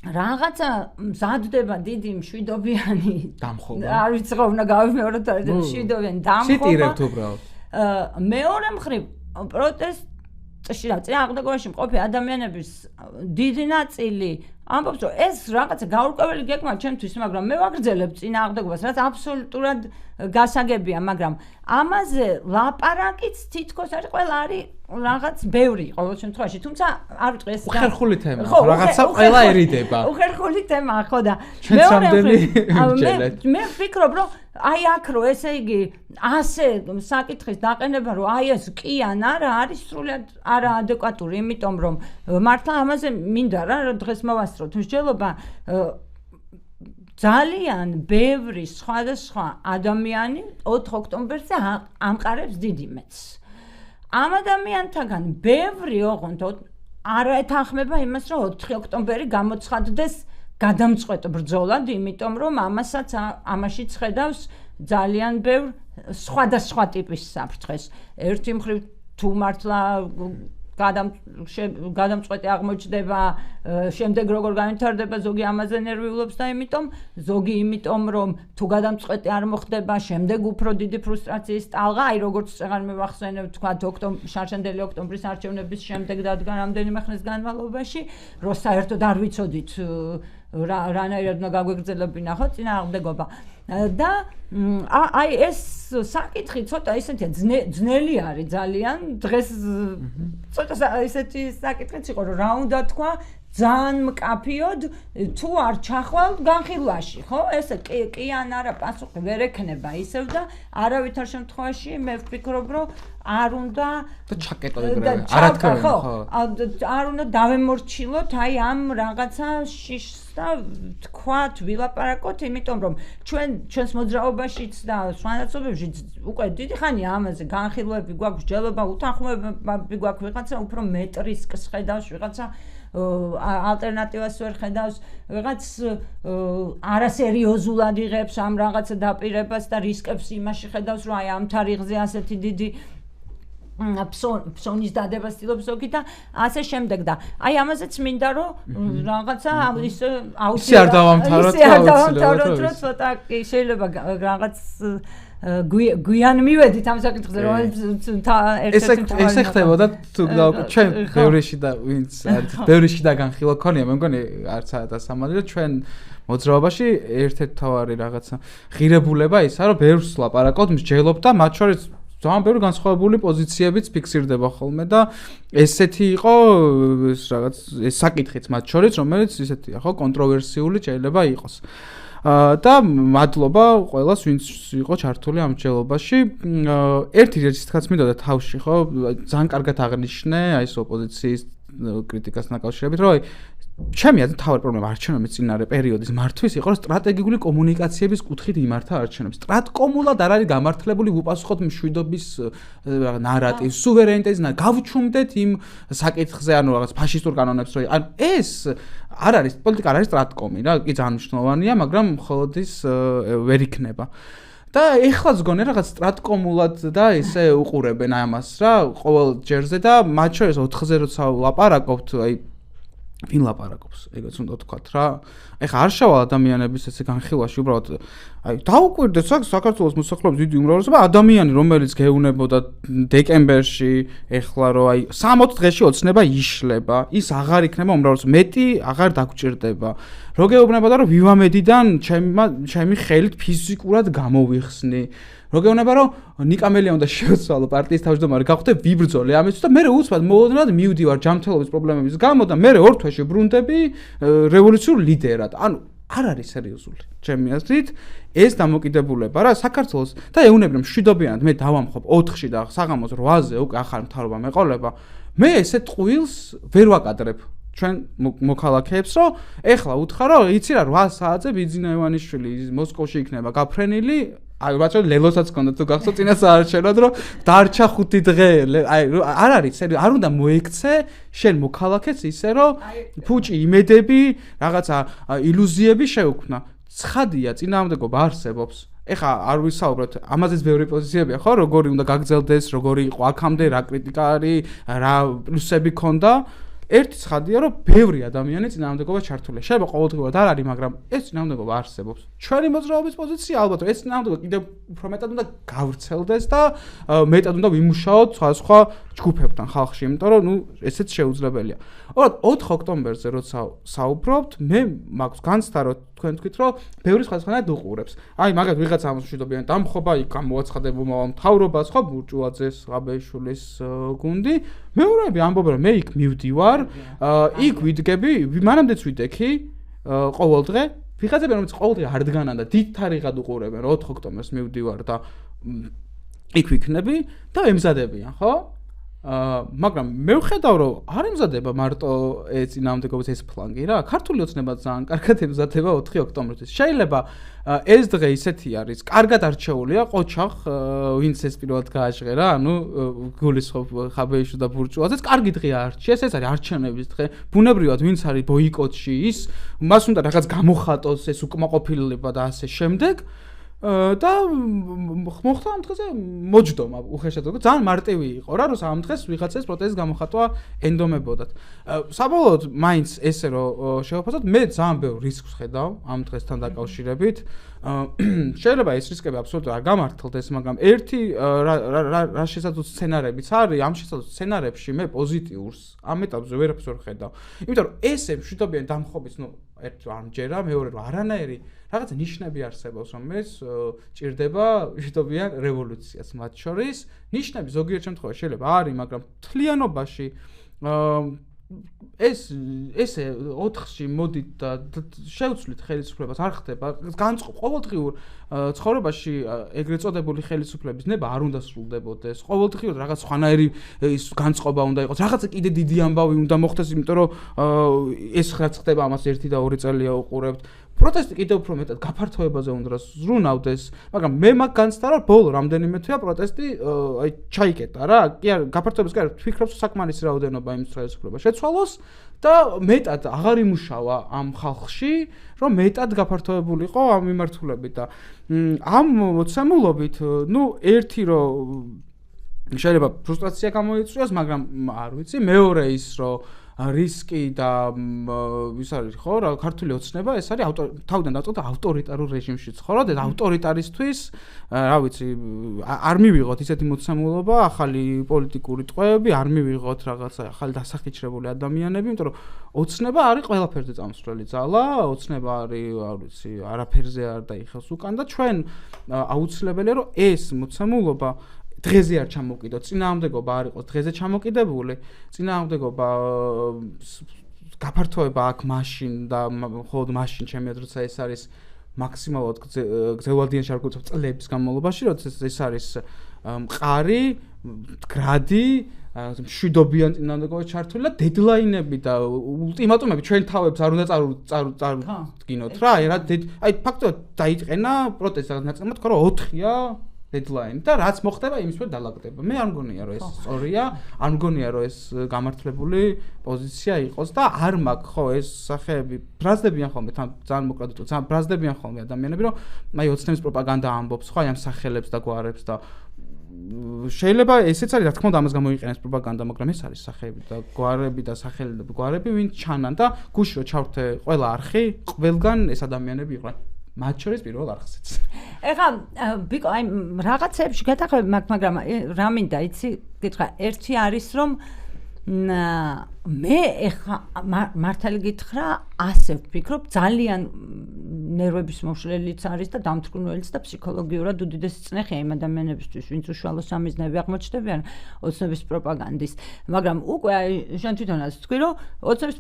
რაღაცა მზადდება დიდი მშვიდობიანი დამხობა. არ ვიცი რა უნდა გავიმეოროთ, მშვიდობიანი დამხობა. სიტირებთ უბრალოდ. მეორე მხრივ პროტესტში და წინააღმდეგობაში მყოფი ადამიანების დიდი ნაწილი ამბობს, რომ ეს რაღაცა გაურკვეველი გეგმა ჩემთვის, მაგრამ მე ვაგრძელებ წინააღმდეგობას, რაც აბსოლუტურად გასაგებია, მაგრამ ამაზე ლაპარაკიც თითქოს არის ყველა არის რაღაც ბევრი ყოველ შემთხვევაში, თუმცა არ ვიტყვი ეს უხერხული თემა, რაღაცა ყველა ერიდება. უხერხული თემა ხო და მე ვფიქრობ, რომ აი აქ რო ესე იგი ასე საკითხის დაყენება, რომ აი ეს კი ან არა არის სრულიად არაადეკვატური, იმიტომ რომ მართლა ამაზე მინდა რა დღეს მოვასწროთ მსჯელობა ძალიან ბევრი სხვადასხვა ადამიანი 4 ოქტომბერზე ამყარებს დიდ იმედს. ამ ადამიანთაგან ბევრი ოღონდ არ ეთანხმება იმას, რომ 4 ოქტომბერი გამოცხადდეს გადამწყვეტ ბრძოლად, იმიტომ რომ ამაშიც ხედავს ძალიან ბევრ სხვადასხვა ტიპის საფრთხეს. ერთი მხრივ თუ მართლა გადამწყვეტი აღმოჩნდება, შემდეგ როგორ განვითარდება, ზოგი ამაზე ნერვიულობს და ზოგი იმიტომ რომ თუ გადამწყვეტი არ მოხდება, შემდეგ უფრო დიდი ფრუსტრაციის ტალღა, აი როგორც წეგან მივახსენებ, თქვა შარშანდელი ოქტომბრის არჩევნების შემდეგ დადგა რამდენიმე ხნის განმავლობაში, რომ საერთოდ არ ვიცოდით რანაირად უნდა გაგვეგრძელებინა ხო წინააღმდეგობა და აი ეს საკითხი ცოტა ისეთი ძნელი არის ძალიან დღეს ცოტა ისეთი საკითხიც იყო რომ რა უნდა თქვა ძალიან მკაფიოდ თუ არ ჩახვალ განხილვაში ხო ესე კი ან არა პასუხი ვერ ექნება ისევ და არავითარ შემთხვევაში მე ვფიქრობ რომ არ უნდა ჩაკეტოებრე არა თქვენ ხო არ უნდა დავემორჩილოთ აი ამ რაღაცა შიშს და თქვათ ვილაპარაკოთ იმიტომ რომ ჩვენს მოძრაობაშიც და სხვანაცნობებშიც უკვე დიდი ხანია ამაზე განხილვები გვაქვს ჯელობა უთანხმოებები გვაქვს ვიღაცა უფრო მეტრისკს ხედავს ვიღაცა ალტერნატივას ვერ ხედავს ვიღაც არასერიოზულად იღებს ამ რაღაცა დაპირებას და რისკებს იმაში ხედავს რომ აი ამ თარიღზე ასეთი დიდი ფსონის დადებას ცდილობს ზოგი და ასე შემდეგ და აი ამაზეც მინდა რომ რაღაცა ისე არ დავამთავროთ რომ ცოტა შეიძლება რაღაც გვიან მივედით ამ საკითხზე რომელიც ეს ხდებოდა თუ ჩვენ ბევრიში და ვინც არის ბევრიში და განხილვა ქონია მე მგონი არც და სამალი რომ ჩვენ მოძრაობაში ერთ-ერთი თავარი რაღაცა ღირებულება ისაა რომ ბევრს ლაპარაკობთ მსჯელობ და მათ შორის ძალიან ბევრი განსხვავებული პოზიციებიც ფიქსირდება ხოლმე და ესეთი იყო ეს რაღაც ეს საკითხიც მათ შორის რომელიც ისეთია ხო კონტროვერსიული შეიძლება იყოს და მადლობა ყველას ვინც იყო ჩართული ამ მსჯელობაში ერთი რიცხვიც მინდოდა თავში ხო ძალიან კარგად აღნიშნე აი ეს ოპოზიციის კრიტიკასთან დაკავშირებით რომ აი ჩემი აზრით თავი პრობლემა არჩევნების წინარე პერიოდის მართვის იყო რომ სტრატეგიული კომუნიკაციების კუთხით იმართა არჩევნებს. სტრატკომულად არ არის გამართლებული უპასუხოთ მშვიდობის ნარატივს, სუვერენიტეტის გავჩუმდეთ იმ საკითხზე, ანუ რაღაც ფაშისტურ კანონებს რომ ან ეს არ არის პოლიტიკა არ არის სტრატკომი რა, კი ძალიან მნიშვნელოვანია, მაგრამ მხოლოდ ის ვერ იქნება. და ეხლაც გონე რაღაც სტრატკომულად და ესე უყურებენ ამას რა, ყოველ ჯერზე და მათ შორის 4-ზე როცა ლაპარაკობთ, აი ვინ ლაპარაკობს, ეგეც უნდა თქვათ რა. ეხლა არ შევალ ადამიანების ესე განხილვაში, უბრალოდ აი დაუკვირდეთ საქართველოს მოსახლეობის დიდი უმრავლესობა ადამიანი, რომელიც გეუნებოდა დეკემბერში, ეხლა რომ აი 60 დღეში ოცნება იშლება, ის აღარ იქნება უმრავლესობა, მეტი აღარ დაგჭირდება. რო გეუბნებოდა რომ ვივამედიდან ჩემი ხელით ფიზიკურად გამოვიხსნი. რო გეუბნება რომ ნიკამელია უნდა შეცვალო პარტიის თავმჯდომარე გავხდე ვიბრძოლე ამისთვის და მე უცბად მოულოდნელად მივდივარ ჯანმრთელობის პრობლემების გამო და მე ორ თვეში ბრუნდები რევოლუციურ ლიდერად. ანუ არ არის სერიოზული. ჩემი აზრით, ეს დამოკიდებულება რა საქართველოს და ეუბნები რომ მშვიდობიანად მე დავამხობ 4-ში და საღამოს 8-ზე უკვე ახალი მთავრობა მეყოლება. მე ესეთ ტყუილს ვერ ვაკადრებ. ჩვენ მოქალაქეებს რომ ეხლა უთხრა რომ იცი რა 8 საათზე ბიძინა ივანიშვილი მოსკოვში იქნება გაფრენილი აი რაც ლელოსაც ჰქონდა თუ გახსოვთ წინა საარჩევნად რომ დარჩა 5 დღე აი არ არის არ უნდა მოექცე შენ მოქალაქეს ისე რომ ფუჭი იმედები რაღაცა ილუზიები შეუქმნა ცხადია წინააღმდეგობა არსებობს ეხა არ ვისაუბროთ ამაზეც ბევრი პოზიციებია ხო როგორი უნდა გაგრძელდეს როგორი იყო აქამდე რა კრიტიკა არის რა პლუსები ქონდა ერთი ცხადია რომ ბევრი ადამიანი წინააღმდეგობა ჩართულია. შეიძლება ყოველდღიურად არ არის, მაგრამ ეს წინააღმდეგობა არსებობს. ჩვენი მოძრაობის პოზიცია ალბათ ეს წინააღმდეგობა კიდევ უფრო მეტად უნდა გავრცელდეს და მეტად უნდა ვიმუშაოთ სხვადასხვა ჯგუფებთან ხალხში, იმიტომ რომ ესეც შეუძლებელია. 4 ოქტომბერზე როცა საუბრობთ, მე მაქვს განცდა რომ თქვენ თქვით რომ ბევრი სხვადასხვანაირად უყურებს. აი მაგათ ვიღაცა ამშვიდობიანი დამხობა იქ გამოაცხადებულმა მთავრობას ხო ბურჭულაძეს, ღაბეიშვილის გუნდი. მეორეები ამბობენ რომ მე იქ მივდივარ, იქ ვიდგები, მანამდეც ვიდექი ყოველ დღე. ვიღაცები რომელიც ყოველ დღე არ დგანან და დიდ თარიღად უყურებენ რომ 4 ოქტომბერს მივდივარ და იქ ვიქნები და ემზადებიან, ხო? მაგრამ მე ვხედავ რომ არ ემზადება მარტო ეს წინააღმდეგობის ეს ფლანგი რა ქართული ოცნება ძალიან კარგად ემზადება 4 ოქტომბერთვის შეიძლება ეს დღე ისეთი არის კარგად არჩეულია ყოჩახ ვინც ეს პირველად გააჟღერა ანუ გულისხმობ ხაბეიშვილი და ბურჭულაძეც კარგი დღე არჩიეს ეს არის არჩევნების დღე ბუნებრივად ვინც არის ბოიკოტში ის მას უნდა რაღაც გამოხატოს ეს უკმაყოფილება და ასე შემდეგ და მოხდა ამ დღეზე მოჯდომა უხეშად როგორ ძალიან მარტივი იყო რა რომ ამ დღეს ვიღაცას პროტესტის გამოხატვა ენდომებოდათ საბოლოოდ მაინც ესე რომ შევაფასოთ მე ძალიან ბევრ რისკს ხედავ ამ დღესთან დაკავშირებით შეიძლება ეს რისკები აბსოლუტურად არ გამართლდეს მაგრამ ერთი რა შესაძლო სცენარებიც არის ამ შესაძლო სცენარებში მე პოზიტიურს ამ ეტაპზე ვერაფერს ვერ ხედავ იმიტომ რომ ესე მშვიდობიანი დამხობის ერთი არ მჯერა მეორე რომ არანაირი რაღაცა ნიშნები არსებობს რომ ეს ჭირდება მშვიდობიან რევოლუციას მათ შორის ნიშნები ზოგიერთ შემთხვევაში შეიძლება არის მაგრამ თლიანობაში ესე 4-ში მოდით და შევცვლით ხელისუფლებას არ ხდება ყოველდღიურ ცხოვრებაში ეგრეთ წოდებული ხელისუფლების ნება არ უნდა სრულდებოდეს ყოველდღიურად რაღაც სხვანაირი ის განწყობა უნდა იყოს რაღაცა კიდე დიდი ამბავი უნდა მოხდეს იმიტომ რომ ეს რაც ხდება ამას 1 და 2 წელია უყურებთ პროტესტი კიდევ უფრო მეტად გაფართოებაზე უნდა ზრუნავდეს, მაგრამ მე მაგ განცდა რომ ბოლო რამდენიმე თვეა პროტესტი აი ჩაიკეტა რა, კი არ გაფართოებას კი არ ვფიქრობ საკმარისი რაოდენობა იმის ხელისუფლება შეცვალოს და მეტად აღარ იმუშავა ამ ხალხში, რომ მეტად გაფართოებულიყო ამ მიმართულებით და ამ მოცემულობით, ერთი რომ შეიძლება ფრუსტრაცია გამოიწვიოს, მაგრამ არ ვიცი, მეორე ის რომ რისკი და ის არის ხო რა ქართული ოცნება ეს არის თავიდან დაწყოთ ავტორიტარულ რეჟიმში ცხოვრობ და ავტორიტარისთვის რა ვიცი არ მივიღოთ ისეთი მოცემულობა ახალი პოლიტიკური ტყვეები არ მივიღოთ რაღაცა ახალი დასახიჩრებული ადამიანები იმიტომ რომ ოცნება არის ყველაფერზე წამსვლელი ძალა ოცნება არის არ ვიცი არაფერზე არ დაიხოს უკან და ჩვენ აუცილებელია რომ ეს მოცემულობა დღეზე არ ჩამოკიდო, წინააღმდეგობა არ იყოს დღეზე ჩამოკიდებული, წინააღმდეგობა გაფართოება აქ მაშინ და მხოლოდ მაშინ ჩემი აზრით ეს არის მაქსიმალურად გრძელვადიან შარკუცებ წლების განმავლობაში, როცა ეს არის მყარი, მდგრადი, მშვიდობიან წინააღმდეგობა ჩართული და დედლაინები და ულტიმატუმები ჩვენ თავებს არ უნდა წარუდგინოთ რა, აი ფაქტობრივად დაიწყენა პროტესტი, ნაწილმა თქვა რომ 4-ია deadline და რაც მოხდება იმის მიერ დალაგდება. მე არ მგონია რომ ეს სწორია, არ მგონია რომ ეს გამართლებული პოზიცია იყოს და არ მაქვს ხო ეს სახეები ბრაზდებიან ხოლმე ძალიან მოკლედ ძალიან ბრაზდებიან ხოლმე ადამიანები რომ აი ოცნების პროპაგანდა ამბობს ხო აი ამ სახელებს და გვარებს და შეიძლება ესეც არის რა თქმა უნდა ამას გამოიყენებს პროპაგანდა, მაგრამ ეს არის სახეები და გვარები და სახელები და გვარები ვინც ჩანან და გუშინ რო ჩავრთე ყველა არხი, ყველგან ეს ადამიანები იყვნენ. მათ შორის პირველ არხზეც. ეხლა ბიკო აი რაღაცებში გადახვევი მაგრამ რა მინდა იცი გითხრა ერთი არის რომ მე ეხლა მართალი გითხრა ასე ვფიქრობ ძალიან ნერვების მოშლელიც არის და დამთრგუნველიც და ფსიქოლოგიურად უდიდესი წნეხია იმ ადამიანებისთვის ვინც უშუალო სამიზნეები აღმოჩნდებიან ოცნების პროპაგანდის მაგრამ უკვე აი შენ თვითონაც თქვი რომ ოცნების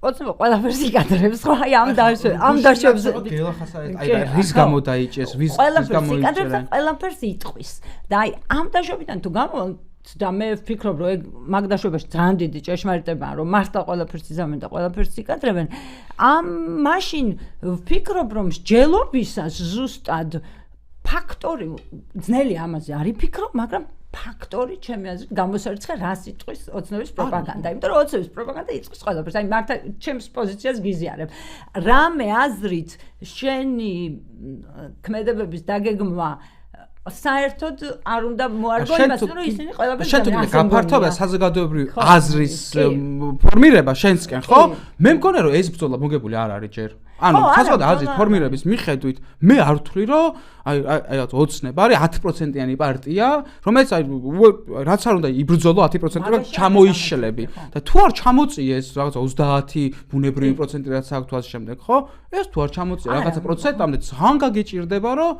ოცნება ყველაფერს იკადრებს ხო აი ამ დაშვებს რის გამო დაიჭეს ვის გამოიჭერა ყველაფერს იტყვის და აი ამ დაშვებიდან თუ გამოვიდეთ და მე ვფიქრობ რომ ეგ მაგ დაშვებაში ძალიან დიდი ჭეშმარიტებაა რომ მართლა ყველაფერს იზამენ და ყველაფერს იკადრებენ ამ მაშინ ვფიქრობ რომ მსჯელობისას ზუსტად ფაქტორი ძნელი ამაზე არ იფიქრო მაგრამ ფაქტორი ჩემი აზრით გამოსარცხე რას იტყვის ოცნების პროპაგანდა იმიტომ რომ ოცნების პროპაგანდა იტყვის ყველაფერს აი მართლა ჩემს პოზიციას გიზიარებ რამე აზრით შენი ქმედებების დაგეგმვა საერთოდ არ უნდა მოარგო იმას რომ ისინი ყველაფერს შენ თუ გაფართოვდა საზოგადოებრივი აზრის ფორმირება შენსკენ ხო მე მგონია რომ ეს ბრძოლა მოგებული არ არის ჯერ ანუ საზოგადოებრივი აზრის ფორმირების მიხედვით მე არ ვთვლი რომ აი ოცნება არის 10%-იანი პარტია რომელიც აი რაც არ უნდა იბრძოლო 10%-ზე ჩამოიშლები და თუ არ ჩამოწიეს რაღაცა 30 ბუნებრივი პროცენტი რაც აქვს თვალს შემდეგ ხო ეს თუ არ ჩამოწია რაღაცა პროცენტამდე ძალიან გაგიჭირდება რომ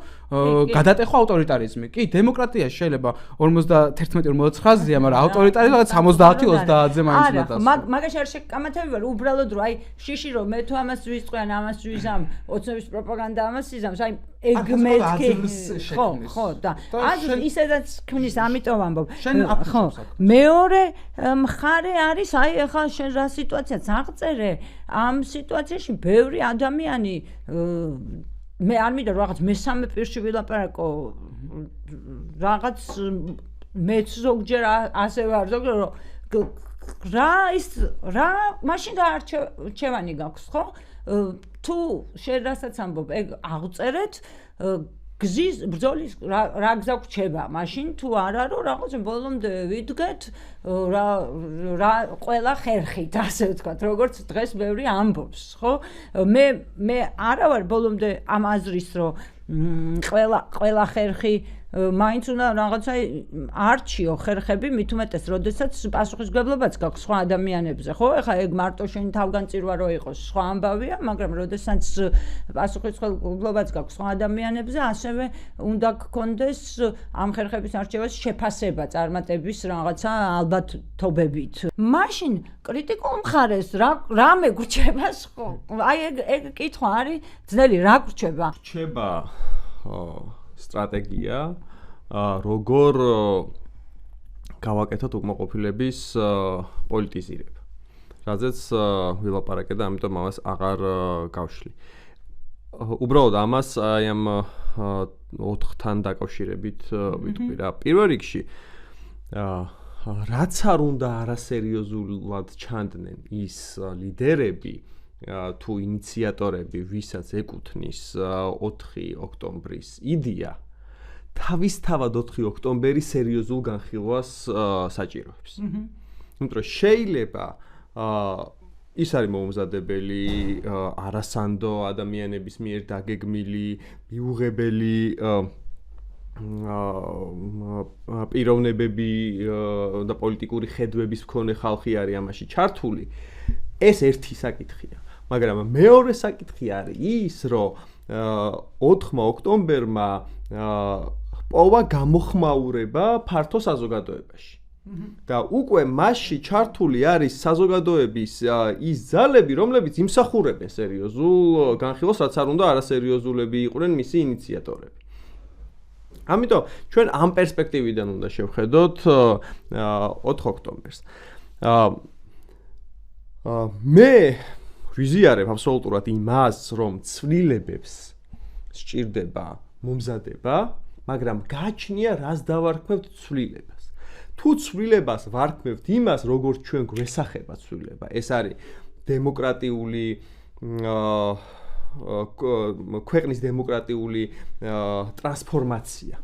გადატეხო ავტორიტარიზმი კი დემოკრატია შეიძლება 51-49-ზეა მაგრამ ავტორიტარიზმი რაღაც 70-30-ზე მაინც უნდა დასვა მაგაში არ შეკამათებია რომ უბრალოდ რომ აი შიში რომ მე თუ ამას ვისწყვი ან ამას ვიზამ ოცნების პროპაგანდა ამას იზამს აი ეგ მეთქი ხო და აზრი ისედაც ქმნის ამიტომ ამბობ ხო მეორე მხარე არის აი ახლა შენ რა სიტუაციაც აღწერე ამ სიტუაციაში ბევრი ადამიანი მე არ მინდა რაღაც მესამე პირში ვილაპარაკო რაღაც მეც ზოგჯერ ასე ვარ ზოგჯერ რა მაშინ არჩევანი გაქვს ხო თუ შენ რასაც ამბობ ეგ აღწერეთ გზის ბრძოლის რა გზა გვჩება მაშინ თუ არა რომ რაღაც ბოლომდე ვიდგეთ რა ყველა ხერხით ასე ვთქვათ როგორც დღეს ბევრი ამბობს ხო მე არა ვარ ბოლომდე ამ აზრის რომ ყველა ხერხი მაინც უნდა რაღაცა არჩიო ხერხები მით უმეტეს როდესაც პასუხისმგებლობაც გაქვს სხვა ადამიანებზე ხო ეხლა ეგ მარტო შენი თავგანწირვა რო იყოს სხვა ამბავია მაგრამ როდესაც პასუხისმგებლობაც გაქვს სხვა ადამიანებზე ასევე უნდა გქონდეს ამ ხერხების არჩევას შეფასება წარმატების რაღაცა ალბათობებით მაშინ კრიტიკულ მხარეს რა მეგრჩება ხო აი ეგ კითხვა არის ძნელი რა გრჩება რჩება სტრატეგია როგორ გავაკეთოთ უკმაყოფილების პოლიტიზირება. რაზეც ვილაპარაკე და ამიტომ ამას აღარ გავშლი. უბრალოდ ამას აი ამ 4-თან დაკავშირებით ვიტყვი რა. პირველ რიგში რაც არ უნდა არასერიოზულად ჩანდნენ ის ლიდერები თუ ინიციატორები, ვისაც ეკუთვნის 4 ოქტომბრის იდეა, თავისთავად 4 ოქტომბერი სერიოზულ განხილვას საჭიროებს. იმიტომ რომ შეიძლება ის არის მოუმზადებელი არასანდო ადამიანების მიერ დაგეგმილი, მიუღებელი პიროვნებები და პოლიტიკური ხედვების მქონე ხალხი არის ამაში ჩართული. ეს ერთი საკითხია. მაგრამ მეორე საკითხი არის ის, რომ 4 ოქტომბერმა პოვა გამოხმაურება ფართო საზოგადოებაში. და უკვე მასში ჩართული არის საზოგადოების ის ძალები, რომლებიც იმსახურებენ სერიოზულ განხილვას, რაც არ უნდა არასერიოზულები იყვნენ მისი ინიციატორები. ამიტომ ჩვენ ამ პერსპექტივიდან უნდა შევხედოთ 4 ოქტომბერს. მე ვიზიარებ აბსოლუტურად იმას, რომ ცვლილებებს სჭირდება მომზადება, მაგრამ გააჩნია რას დავარქმევთ ცვლილებას. თუ ცვლილებას ვარქმევთ იმას, როგორც ჩვენ გვესახება ცვლილება, ეს არის დემოკრატიული ქვეყნის დემოკრატიული ტრანსფორმაცია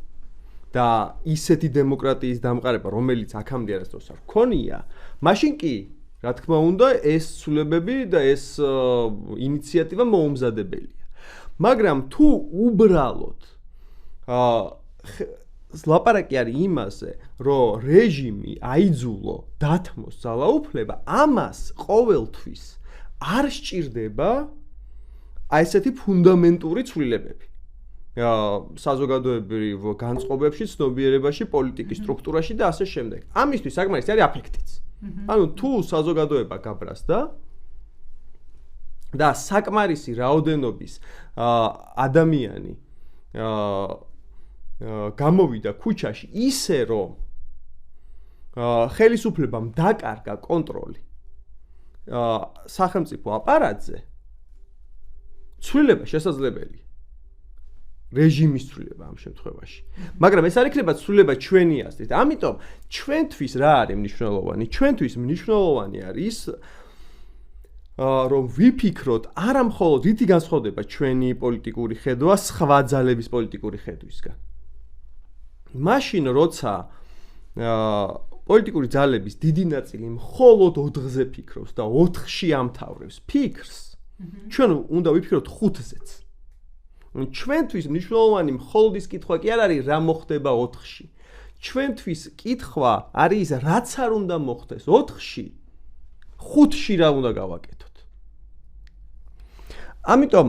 და ისეთი დემოკრატიის დამყარება, რომელიც აქამდე არასდროს არ ქონია, მაშინ კი რა თქმა უნდა, ეს ცვლილებები და ეს ინიციატივა მოუმზადებელია. მაგრამ თუ უბრალოდ ლაპარაკი არის იმაზე, რომ რეჟიმი აიძულო დათმოს ძალაუფლება, ამას ყოველთვის არ სჭირდება აი ესეთი ფუნდამენტური ცვლილებები. საზოგადოებრივ განწყობებში, ცნობიერებაში, პოლიტიკის სტრუქტურაში და ასე შემდეგ. ამისთვის საკმარისი არის აფექტიც. ანუ თუ საზოგადოება გაბრაზდა და საკმარისი რაოდენობის ადამიანი გამოვიდა ქუჩაში ისე რომ ხელისუფლებამ დაკარგა კონტროლი სახელმწიფო აპარატზე ცვლილება შესაძლებელია რეჟიმის ცვლილება ამ შემთხვევაში მაგრამ ეს არ იქნება ცვლილება ჩვენი აზრით ამიტომ ჩვენთვის რა არის მნიშვნელოვანი ჩვენთვის მნიშვნელოვანი არის რომ ვიფიქროთ არა მხოლოდ რითი განსხვავდება ჩვენი პოლიტიკური ხედვა სხვა ძალების პოლიტიკური ხედვისგან მაშინ როცა პოლიტიკური ძალების დიდი ნაწილი მხოლოდ 4-ზე ფიქრობს და 4-ში ამთავრებს ფიქრს ჩვენ უნდა ვიფიქროთ 5-ზეც ჩვენთვის მნიშვნელოვანი მხოლოდ ის კითხვა კი არ არის რა მოხდება 4-ში ჩვენთვის კითხვა არის რაც არ უნდა მოხდეს 4-ში 5-ში რა უნდა გავაკეთოთ ამიტომ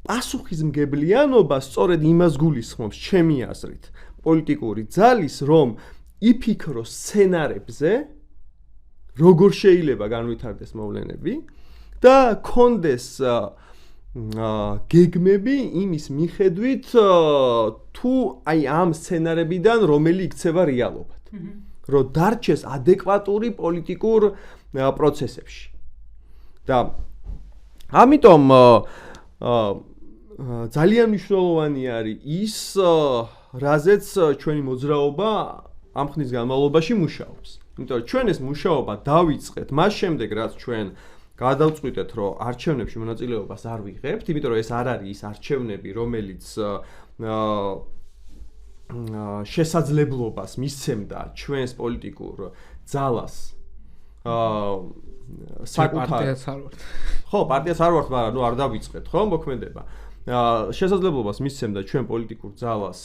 პასუხისმგებლიანობა სწორედ იმას გულისხმობს ჩემი აზრით პოლიტიკური ძალის რომ იფიქროს სცენარებზე როგორ შეიძლება განვითარდეს მოვლენები და კონდეს გეგმები იმის მიხედვით თუ აი ამ სცენარებიდან რომელი იქცევა რეალობად რომ დარჩეს ადეკვატური პოლიტიკურ პროცესებში და ამიტომ ძალიან მნიშვნელოვანი არის ის რაზეც ჩვენი მოძრაობა ამ ხნის განმავლობაში მუშაობს იმიტომ რომ ჩვენ ეს მუშაობა დავიწყეთ მას შემდეგ რაც ჩვენ გადავწყვიტეთ რომ არჩევნებში მონაწილეობას არ ვიღებთ იმიტომ რომ ეს არ არის ის არჩევნები რომელიც შესაძლებლობას მისცემდა ჩვენს პოლიტიკურ ძალას საკუთარ ხო პარტიას არ ვართ მაგრამ ნუ არ დავიწყეთ ხო მოქმედება შესაძლებლობას მისცემდა ჩვენ პოლიტიკურ ძალას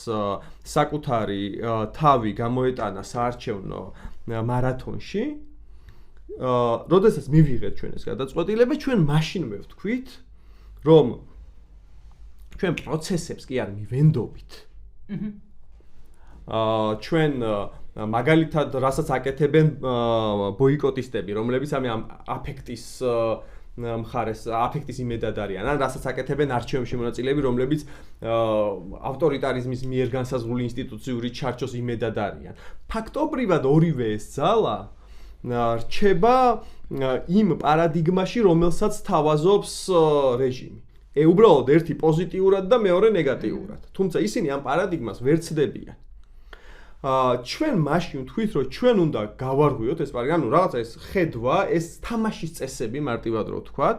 საკუთარი თავი გამოეტანა საარჩევნო მარათონში როდესაც მივიღეთ ჩვენ ეს გადაწყვეტილება ჩვენ მაშინვე ვთქვით რომ ჩვენ პროცესებს კი არ მივენდობით ჩვენ მაგალითად რასაც აკეთებენ ბოიკოტისტები რომლებიც ამ აფექტის მხარეს აფექტის იმედად არიან ან რასაც აკეთებენ არჩევნებში მონაწილეები რომლებიც ავტორიტარიზმის მიერ განსაზღვრული ინსტიტუციური ჩარჩოს იმედად არიან ფაქტობრივად ორივე ეს ძალა რჩება იმ პარადიგმაში რომელსაც თავაზობს რეჟიმი უბრალოდ ერთი პოზიტიურად და მეორე ნეგატიურად თუმცა ისინი ამ პარადიგმას ვერ ცდებიან ჩვენ მაშინ ვთქვით რომ ჩვენ უნდა გავარღვიოთ ეს პარადიგმა ანუ რაღაცა ეს ხედვა ეს თამაშის წესები მარტივად რო ვთქვათ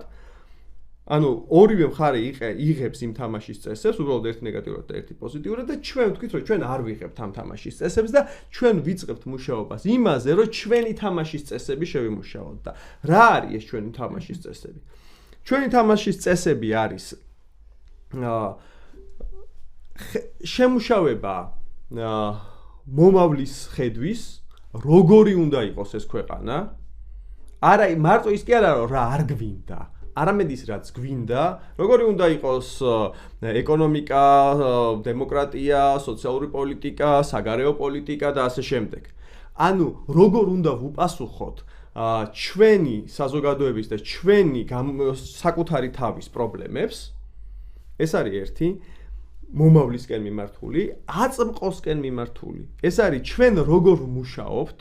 ანუ ორივე მხარე იღებს იმ თამაშის წესებს უბრალოდ ერთი ნეგატიურად და ერთი პოზიტიურად და ჩვენ ვთქვით რომ ჩვენ არ ვიღებთ ამ თამაშის წესებს და ჩვენ ვიწყებთ მუშაობას იმაზე რომ ჩვენი თამაშის წესები შევიმუშაოთ და რა არის ეს ჩვენი თამაშის წესები ჩვენი თამაშის წესები არის შემუშავება მომავლის ხედვის როგორი უნდა იყოს ეს ქვეყანა არა მარტო ის კი არა რომ რა არ გვინდა არამედ ის რაც გვინდა როგორი უნდა იყოს ეკონომიკა დემოკრატია სოციალური პოლიტიკა საგარეო პოლიტიკა და ასე შემდეგ ანუ როგორ უნდა ვუპასუხოთ ჩვენი საზოგადოების და ჩვენი საკუთარი თავის პრობლემებს ეს არის ერთი მომავლისკენ მიმართული აწმყოსკენ მიმართული ეს არის ჩვენ როგორ ვმუშაობთ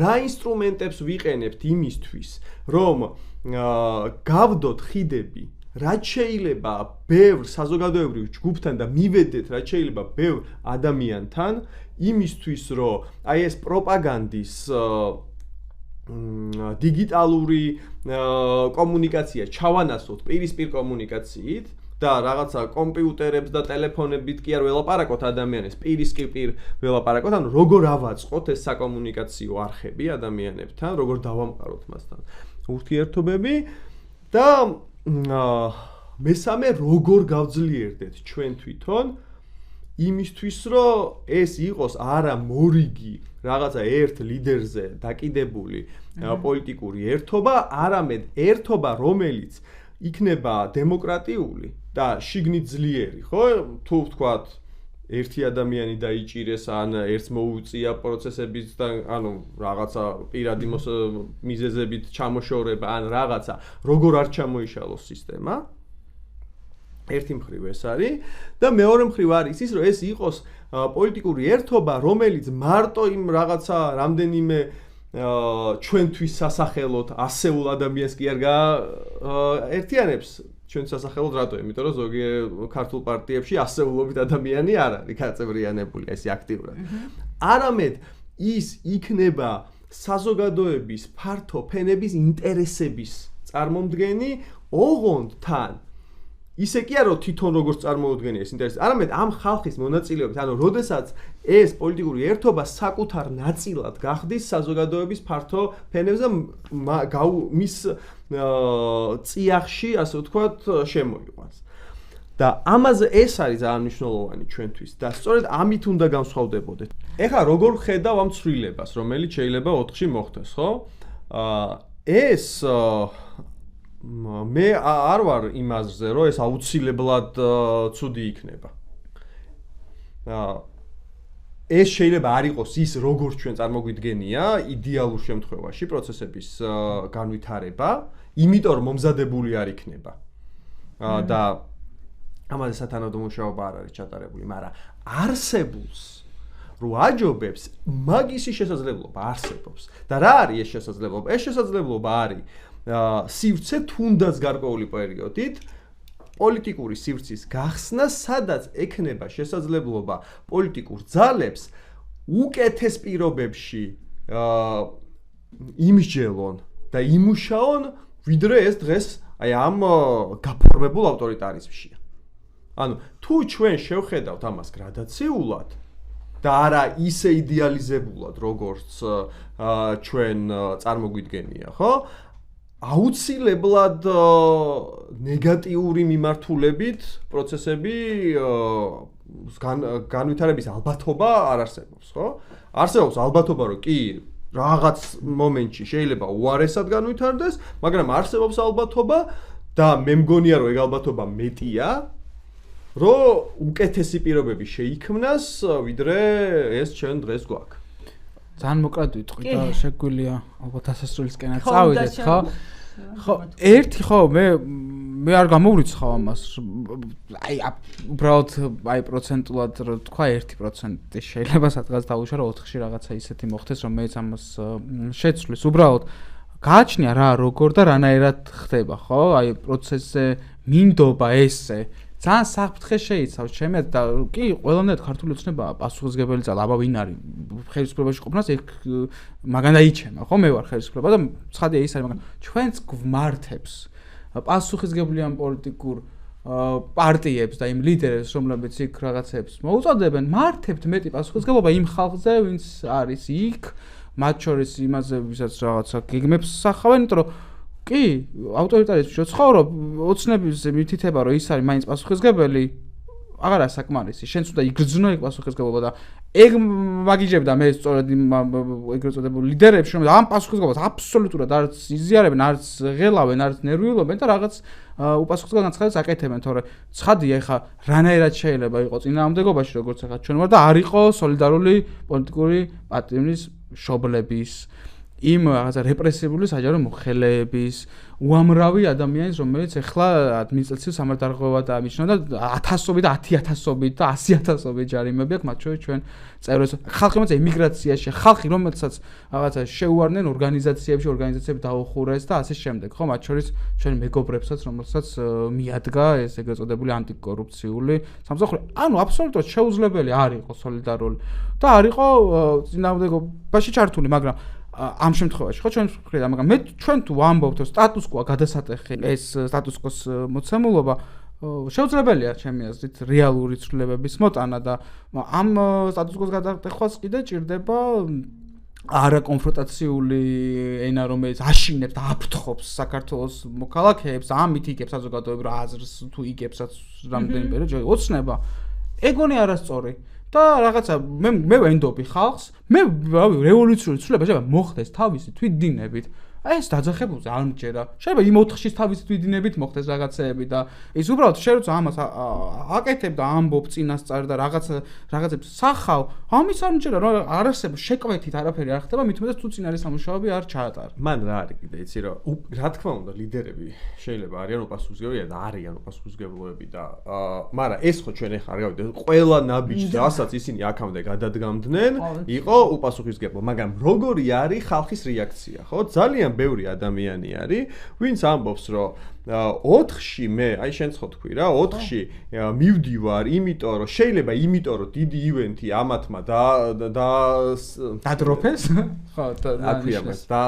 რა ინსტრუმენტებს ვიყენებთ იმისთვის რომ გავდოთ ხიდები რაც შეიძლება ბევრ საზოგადოებრივ ჯგუფთან და მივედეთ რაც შეიძლება ბევრ ადამიანთან იმისთვის რომ აი ეს პროპაგანდის დიგიტალური კომუნიკაცია ჩავანაცვლოთ პირისპირ კომუნიკაციით და რაღაცა კომპიუტერებს და ტელეფონებით კი არ ველაპარაკოთ ადამიანებს პირისპირ ველაპარაკოთ ანუ როგორ ავაწყოთ ეს საკომუნიკაციო არხები ადამიანებთან როგორ დავამყაროთ მასთან ურთიერთობები და მესამე როგორ გავძლიერდეთ ჩვენ თვითონ იმისთვის რომ ეს იყოს არა მორიგი რაღაცა ერთ ლიდერზე დაკიდებული პოლიტიკური ერთობა არამედ ერთობა რომელიც იქნება დემოკრატიული და შიგნით ძლიერი, ხო? თუ ვთქვათ, ერთი ადამიანი დაიჭირეს ან ერთს მოუწია პროცესების და ანუ რაღაცა პირადი მიზეზებით ჩამოშორება ან რაღაცა როგორ არ ჩამოიშალოს სისტემა ერთი მხრივ ეს არის და მეორე მხრივ არის ის რომ ეს იყოს პოლიტიკური ერთობა რომელიც მარტო იმ რაღაცა რამდენიმე ჩვენთვის სასახელოდ ასეულ ადამიანს კი არ გაერთიანებს ჩვენ სასახელოდ რატო? იმიტომ რომ ზოგიერთ ქართულ პარტიებში ასეულობით ადამიანი არ არის გაწევრიანებული ესე აქტიურად. არამედ ის იქნება საზოგადოების ფართო ფენების ინტერესების წარმომდგენი ოღონდ თან ისე კი არა რომ თვითონ როგორც წარმოუდგენია ეს ინტერესი, არამედ ამ ხალხის მონაწილეობით, ანუ როდესაც ეს პოლიტიკური ერთობა საკუთარ ნაწილად გახდის საზოგადოების ფართო ფენებს და მის წიაღში, ასე ვთქვათ, შემოიყვანს. და ამაზე ეს არის ძალიან მნიშვნელოვანი ჩვენთვის და სწორედ ამით უნდა განსხვავდებოდეთ. ეხლა როგორ ხედავ ამ ცვლილებას, რომელიც შეიძლება 4-ში მოხდეს, ხო? ეს მე არ ვარ იმაზე, რომ ეს აუცილებლად ცუდი იქნება. ეს შეიძლება არ იყოს ის, როგორც ჩვენ წარმოგვიდგენია, იდეალურ შემთხვევაში პროცესების განვითარება, იმიტომ რომ მომზადებული არ იქნება. და ამაზე სათანადო მუშაობა არ არის ჩატარებული, მაგრამ არსებულს რო აჯობებს, მაგისი შესაძლებლობა არსებობს. და რა არის ეს შესაძლებლობა? ეს შესაძლებლობა არის სივრცე თუნდაც გარკვეული პერიოდით პოლიტიკური სივრცის გახსნა, სადაც ექნება შესაძლებლობა პოლიტიკურ ძალებს უკეთეს პირობებში იმსჯელონ და იმუშაონ, ვიდრე ეს დღეს აი ამ გაფორმებულ ავტორიტარიზმშია. ანუ თუ ჩვენ შევხედავთ ამას გრადაციულად და არა ისე იდეალიზებულად, როგორც ჩვენ წარმოგვიდგენია, ხო? აუცილებლად ნეგატიური მიმართულებით პროცესები განვითარების ალბათობა არ არსებობს, ხო? არსებობს ალბათობა, რომ კი რაღაც მომენტში შეიძლება უარესად განვითარდეს, მაგრამ არსებობს ალბათობა და მე მგონია, რომ ეგ ალბათობა მეტია, რომ უკეთესი პირობები შეიქმნას, ვიდრე ეს ჩვენ დღეს გვაქვს. ძალიან მოკლედ ვიტყვი და შეგვიძლია ალბათ ასასრულისკენაც წავიდეთ, ხო? ხო, ერთი ხო, მე არ გამოვრიცხავ ამას. აი, უბრალოდ აი პროცენტულად რო თქვა 1% შეიძლება სადღაც დავუშვა რომ 4-ში რაღაცა ისეთი მოხდეს, რომ მეც ამას შეცვლის. უბრალოდ გააჩნია რა, როგორ და რანაირად ხდება, ხო? აი პროცესზე მინდობა ესე ძალიან საფრთხე შეიცავს ჩემი და კი ყველანაირად ქართული ოცნება პასუხისგებელი ძალა, აბა ვინ არის ხელისუფლებაში ყოფნას ეგ მაგან დაიჩემა, ხო? მე ვარ ხელისუფლება და ცხადია ის არის, მაგრამ ჩვენც გვმართებს პასუხისგებელი ამ პოლიტიკურ პარტიებს და იმ ლიდერებს, რომლებიც იქ რაღაცებს მოუწოდებენ, მართებთ მეტი პასუხისგებლობა იმ ხალხზე, ვინც არის იქ, მათ შორის იმაზე, ვისაც რაღაცა გეგმებს სახავენ, იმიტომ რომ კი, ავტორიტარიზმში ცხოვრობ, ოცნების მითითება, რომ ის არის მაინც პასუხისგებელი, აღარა საკმარისი. შენც უნდა იგრძნო ეგ პასუხისგებლობა და ეგ მაგიჯებდა მე სწორედ იმ ეგრეთ წოდებული ლიდერებში, რომ ამ პასუხისგებლობას აბსოლუტურად არც იზიარებენ, არც ღელავენ, არც ნერვიულობენ და რაღაც უპასუხისგებლო განცხადებას აკეთებენ, თორე ცხადია, ეხა რანაირად შეიძლება იყოს წინააღმდეგობაში, როგორც ახლა ჩვენ ვარ და არ იყო სოლიდარული პოლიტიკური პარტიის შობლების იმ რაღაცა რეპრესიული საჯარო მოხელეების უამრავი ადამიანის, რომელიც ახლა ადმინისტრაციულ სამართალდარღვევად ამიჩნევა და 1000-ობით და 10000-ობით და 100000-ობით ჯარიმები აქვს, მათ შორის ჩვენ წევრებს. ხალხი მოიცა ემიგრაციაში, ხალხი რომელსაც რაღაცა შეუარდნენ ორგანიზაციები დაუხურეს და ასე შემდეგ, ხო, მათ შორის ჩვენ მეგობრებსაც, რომელსაც მიადგა ეს ეგრეთ წოდებული ანტიკორუფციული სამსახური. ანუ აბსოლუტურად შეუძლებელი არ იყო სოლიდარული და არ იყო წინააღმდეგობაში ჩართული, მაგრამ ამ შემთხვევაში ხო ჩვენ ვფიქრეთ, მაგრამ ჩვენ თუ ვამბობთ რომ სტატუს-კვოა გადასატეხი ეს სტატუს-კვოს მოცემულობა შეუძლებელია ჩემი აზრით რეალური ცვლილებების მოტანა და ამ სტატუს-კვოს გადატეხვას კიდე ჭირდება არაკონფრონტაციული ენა, რომელიც აშინებს და აფრთხობს საქართველოს მოქალაქეებს, ამით იგებს საზოგადოებრივ აზრს თუ იგებსაც რამდენი პერიოდი ოცნება ეგონი არასწორი და რაღაცა მე ვენდობი ხალხს, მე რევოლუციური ცვლილება შეიძლება მოხდეს თავისი თვითდინებით. ეს დაძახებულზე არ მჯერა. შეიძლება იმ 4-ის თავის თვითდინებით მოხდეს რაღაცეები და ის უბრალოდ შენ როცა ამას აკეთებ და ამბობ წინასწარ და რაღაცებს სახავ, ამის არ მჯერა, რომ არ არსებობს შეკვეთით არაფერი არ ხდება, მით უმეტეს თუ წინარე სამუშაოები არ ჩაატარა. მან რა არის კიდე იცი რომ რა თქმა უნდა ლიდერები შეიძლება არიან უპასუხისმგებლოები და არიან უპასუხისმგებლოები და მაგრამ ეს ხო ჩვენ ახლა არ გავიდეთ ყველა ნაბიჯს რასაც ისინი აქამდე გადადგამდნენ იყო უპასუხისმგებლო მაგრამ როგორი არის ხალხის რეაქცია ხო ძალიან ბევრი ადამიანი არის ვინც ამბობს რომ 4-ში მე აი შენც ხო თქვი რა 4-ში მივდივარ იმიტომ რომ შეიძლება იმიტომ რომ დიდი ივენთი ამათმა დადროფეს ხო აქვია მას და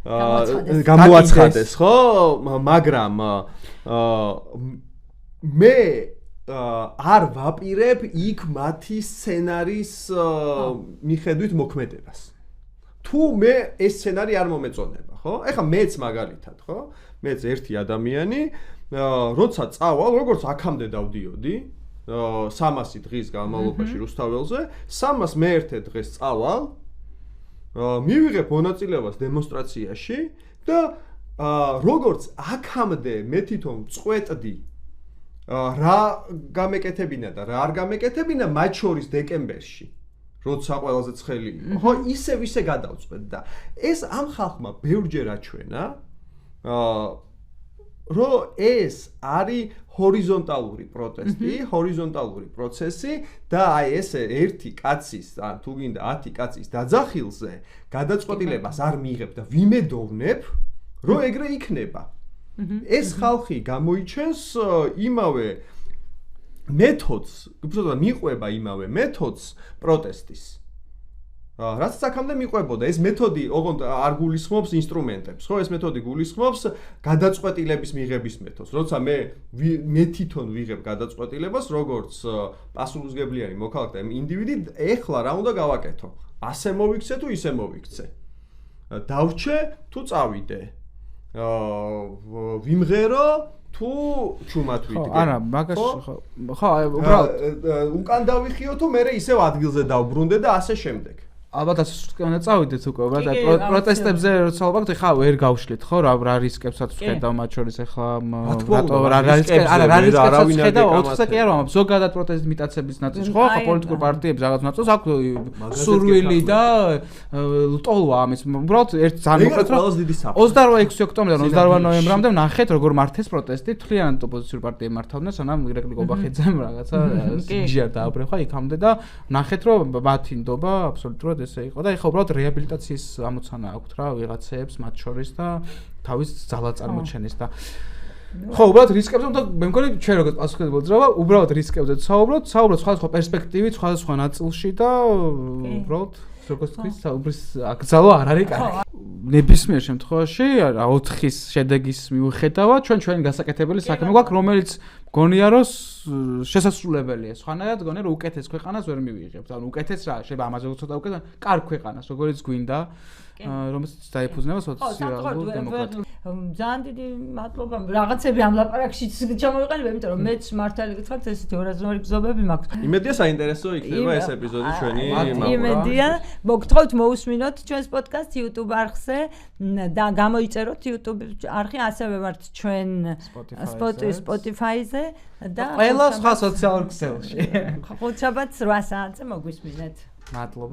გამოაცხადეს ხო მაგრამ მე არ ვაპირებ იქ მათი სცენარის მიხედვით მოქმედებას თუ მე ეს სცენარი არ მომეწონება ხო ეხლა მეც მაგალითად ხო მეც ერთი ადამიანი როცა წავალ როგორც აქამდე დავდიოდი 300 დღის განმავლობაში რუსთაველზე 300 მე-1 დღეს წავალ მივიღებ მონაწილეობას დემონსტრაციაში და როგორც აქამდე მე თვითონ წყვეტდი რა გამეკეთებინა და რა არ გამეკეთებინა მათ შორის დეკემბერში როცა ყველაზე ცხელი იყო ხო ისე გადავწყვეტ და ეს ამ ხალხმა ბევრჯერ აჩვენა რომ ეს არის ჰორიზონტალური პროტესტი, ჰორიზონტალური პროცესი და აი ესე ერთი კაცის ან თუ გინდა 10 კაცის დაძახილზე გადაწყვეტილებას არ მიიღებ და ვიმედოვნებ, რომ ეგრე იქნება. ეს ხალხი გამოიჩენს იმავე მეთოდს, უბრალოდ მიყვება იმავე მეთოდს პროტესტის. რაც აქამდე მიყვებოდა ეს მეთოდი ოღონდ არ გულისხმობს ინსტრუმენტებს ხო ეს მეთოდი გულისხმობს გადაწყვეტილების მიღების მეთოდს როცა მე თვითონ ვიღებ გადაწყვეტილებას როგორც პასუხისმგებლიანი მოქალაქე და ინდივიდი ეხლა რა უნდა გავაკეთო ასე მოვიქცე თუ ისე მოვიქცე დავრჩე თუ წავიდე ვიმღერო თუ ჩუმად ვიდგე არა მაგაში ხო უბრალოდ უკან დავიხიო თუ მე ისევ ადგილზე დავბრუნდე და ასე შემდეგ ალბათ ასე წავიდეთ უკვე უბრალოდ პროტესტებზე როცა ვაკეთე ხა ვერ გავშლით ხო რა რისკებსაც ვხედავ მათ შორის ახლა რატო რა რისკებსაც ვხედავ 4-ზე კი არ ვამბობ ზოგადად პროტესტის იმიტაციების ნაწილს ხო ხა პოლიტიკურ პარტიებს რაღაც ნაწილს აქვს სურვილი და ლტოლვა ამის უბრალოდ ერთ ძალიან მოკლედ 28 ოქტომბრიდან 28 ნოემბრამდე ნახეთ როგორ მართეს პროტესტი თლიანად ოპოზიციურ პარტიები მართავდნენ სანამ ირაკლი კობახიძემ რაღაცა ჯიარ დააბრეხა იქამდე და ნახეთ რომ მათი ნდობა აბსოლუტურად ესე იყო და ეხლა უბრალოდ რეაბილიტაციის ამოცანა აქვთ რა ვიღაცეებს მათ შორის და თავის ძალა წარმოჩენის და ხო უბრალოდ რისკებზე უნდა მე მგონი ჩვენ როგორც პასუხისმგებელი ძრავა უბრალოდ რისკებზე საუბრობთ სხვადასხვა პერსპექტივით სხვადასხვა ნაწილში და უბრალოდ როგორც თქვით საუბრის აკრძალვა არ არის კარგი ნებისმიერ შემთხვევაში 4-ის შედეგის მიუხედავად ჩვენი გასაკეთებელი საქმე გვაქვს რომელიც გონია რომ შესაძლებელია სხვანაირად გონია რომ უკეთეს ქვეყანას ვერ მივიღებთ ანუ უკეთეს რა შეიძლება ამაზე ცოტა უკეთეს კარგ ქვეყანას როგორც გვინდა რომელსაც დაიფუძნება სოციალურ დემოკრატია ძალიან დიდი მადლობა რაღაცები ამ ლაპარაკში ჩამოვიყენებ იმიტომ რომ მეც მართალი გითხრათ ესეთი ორაზროვანი გზობები მაქვს იმედია საინტერესო იქნება ეს ეპიზოდი ჩვენი იმედია მოგთხოვთ მოусმინოთ ჩვენს პოდკასტ YouTube არხზე და გამოიწეროთ YouTube არხი ასევე ვართ ჩვენ Spotify-ზე და ყველა სხვა სოციალურ ქსელში ხუთშაბათს 8 საათზე მოგვისმინეთ მადლობა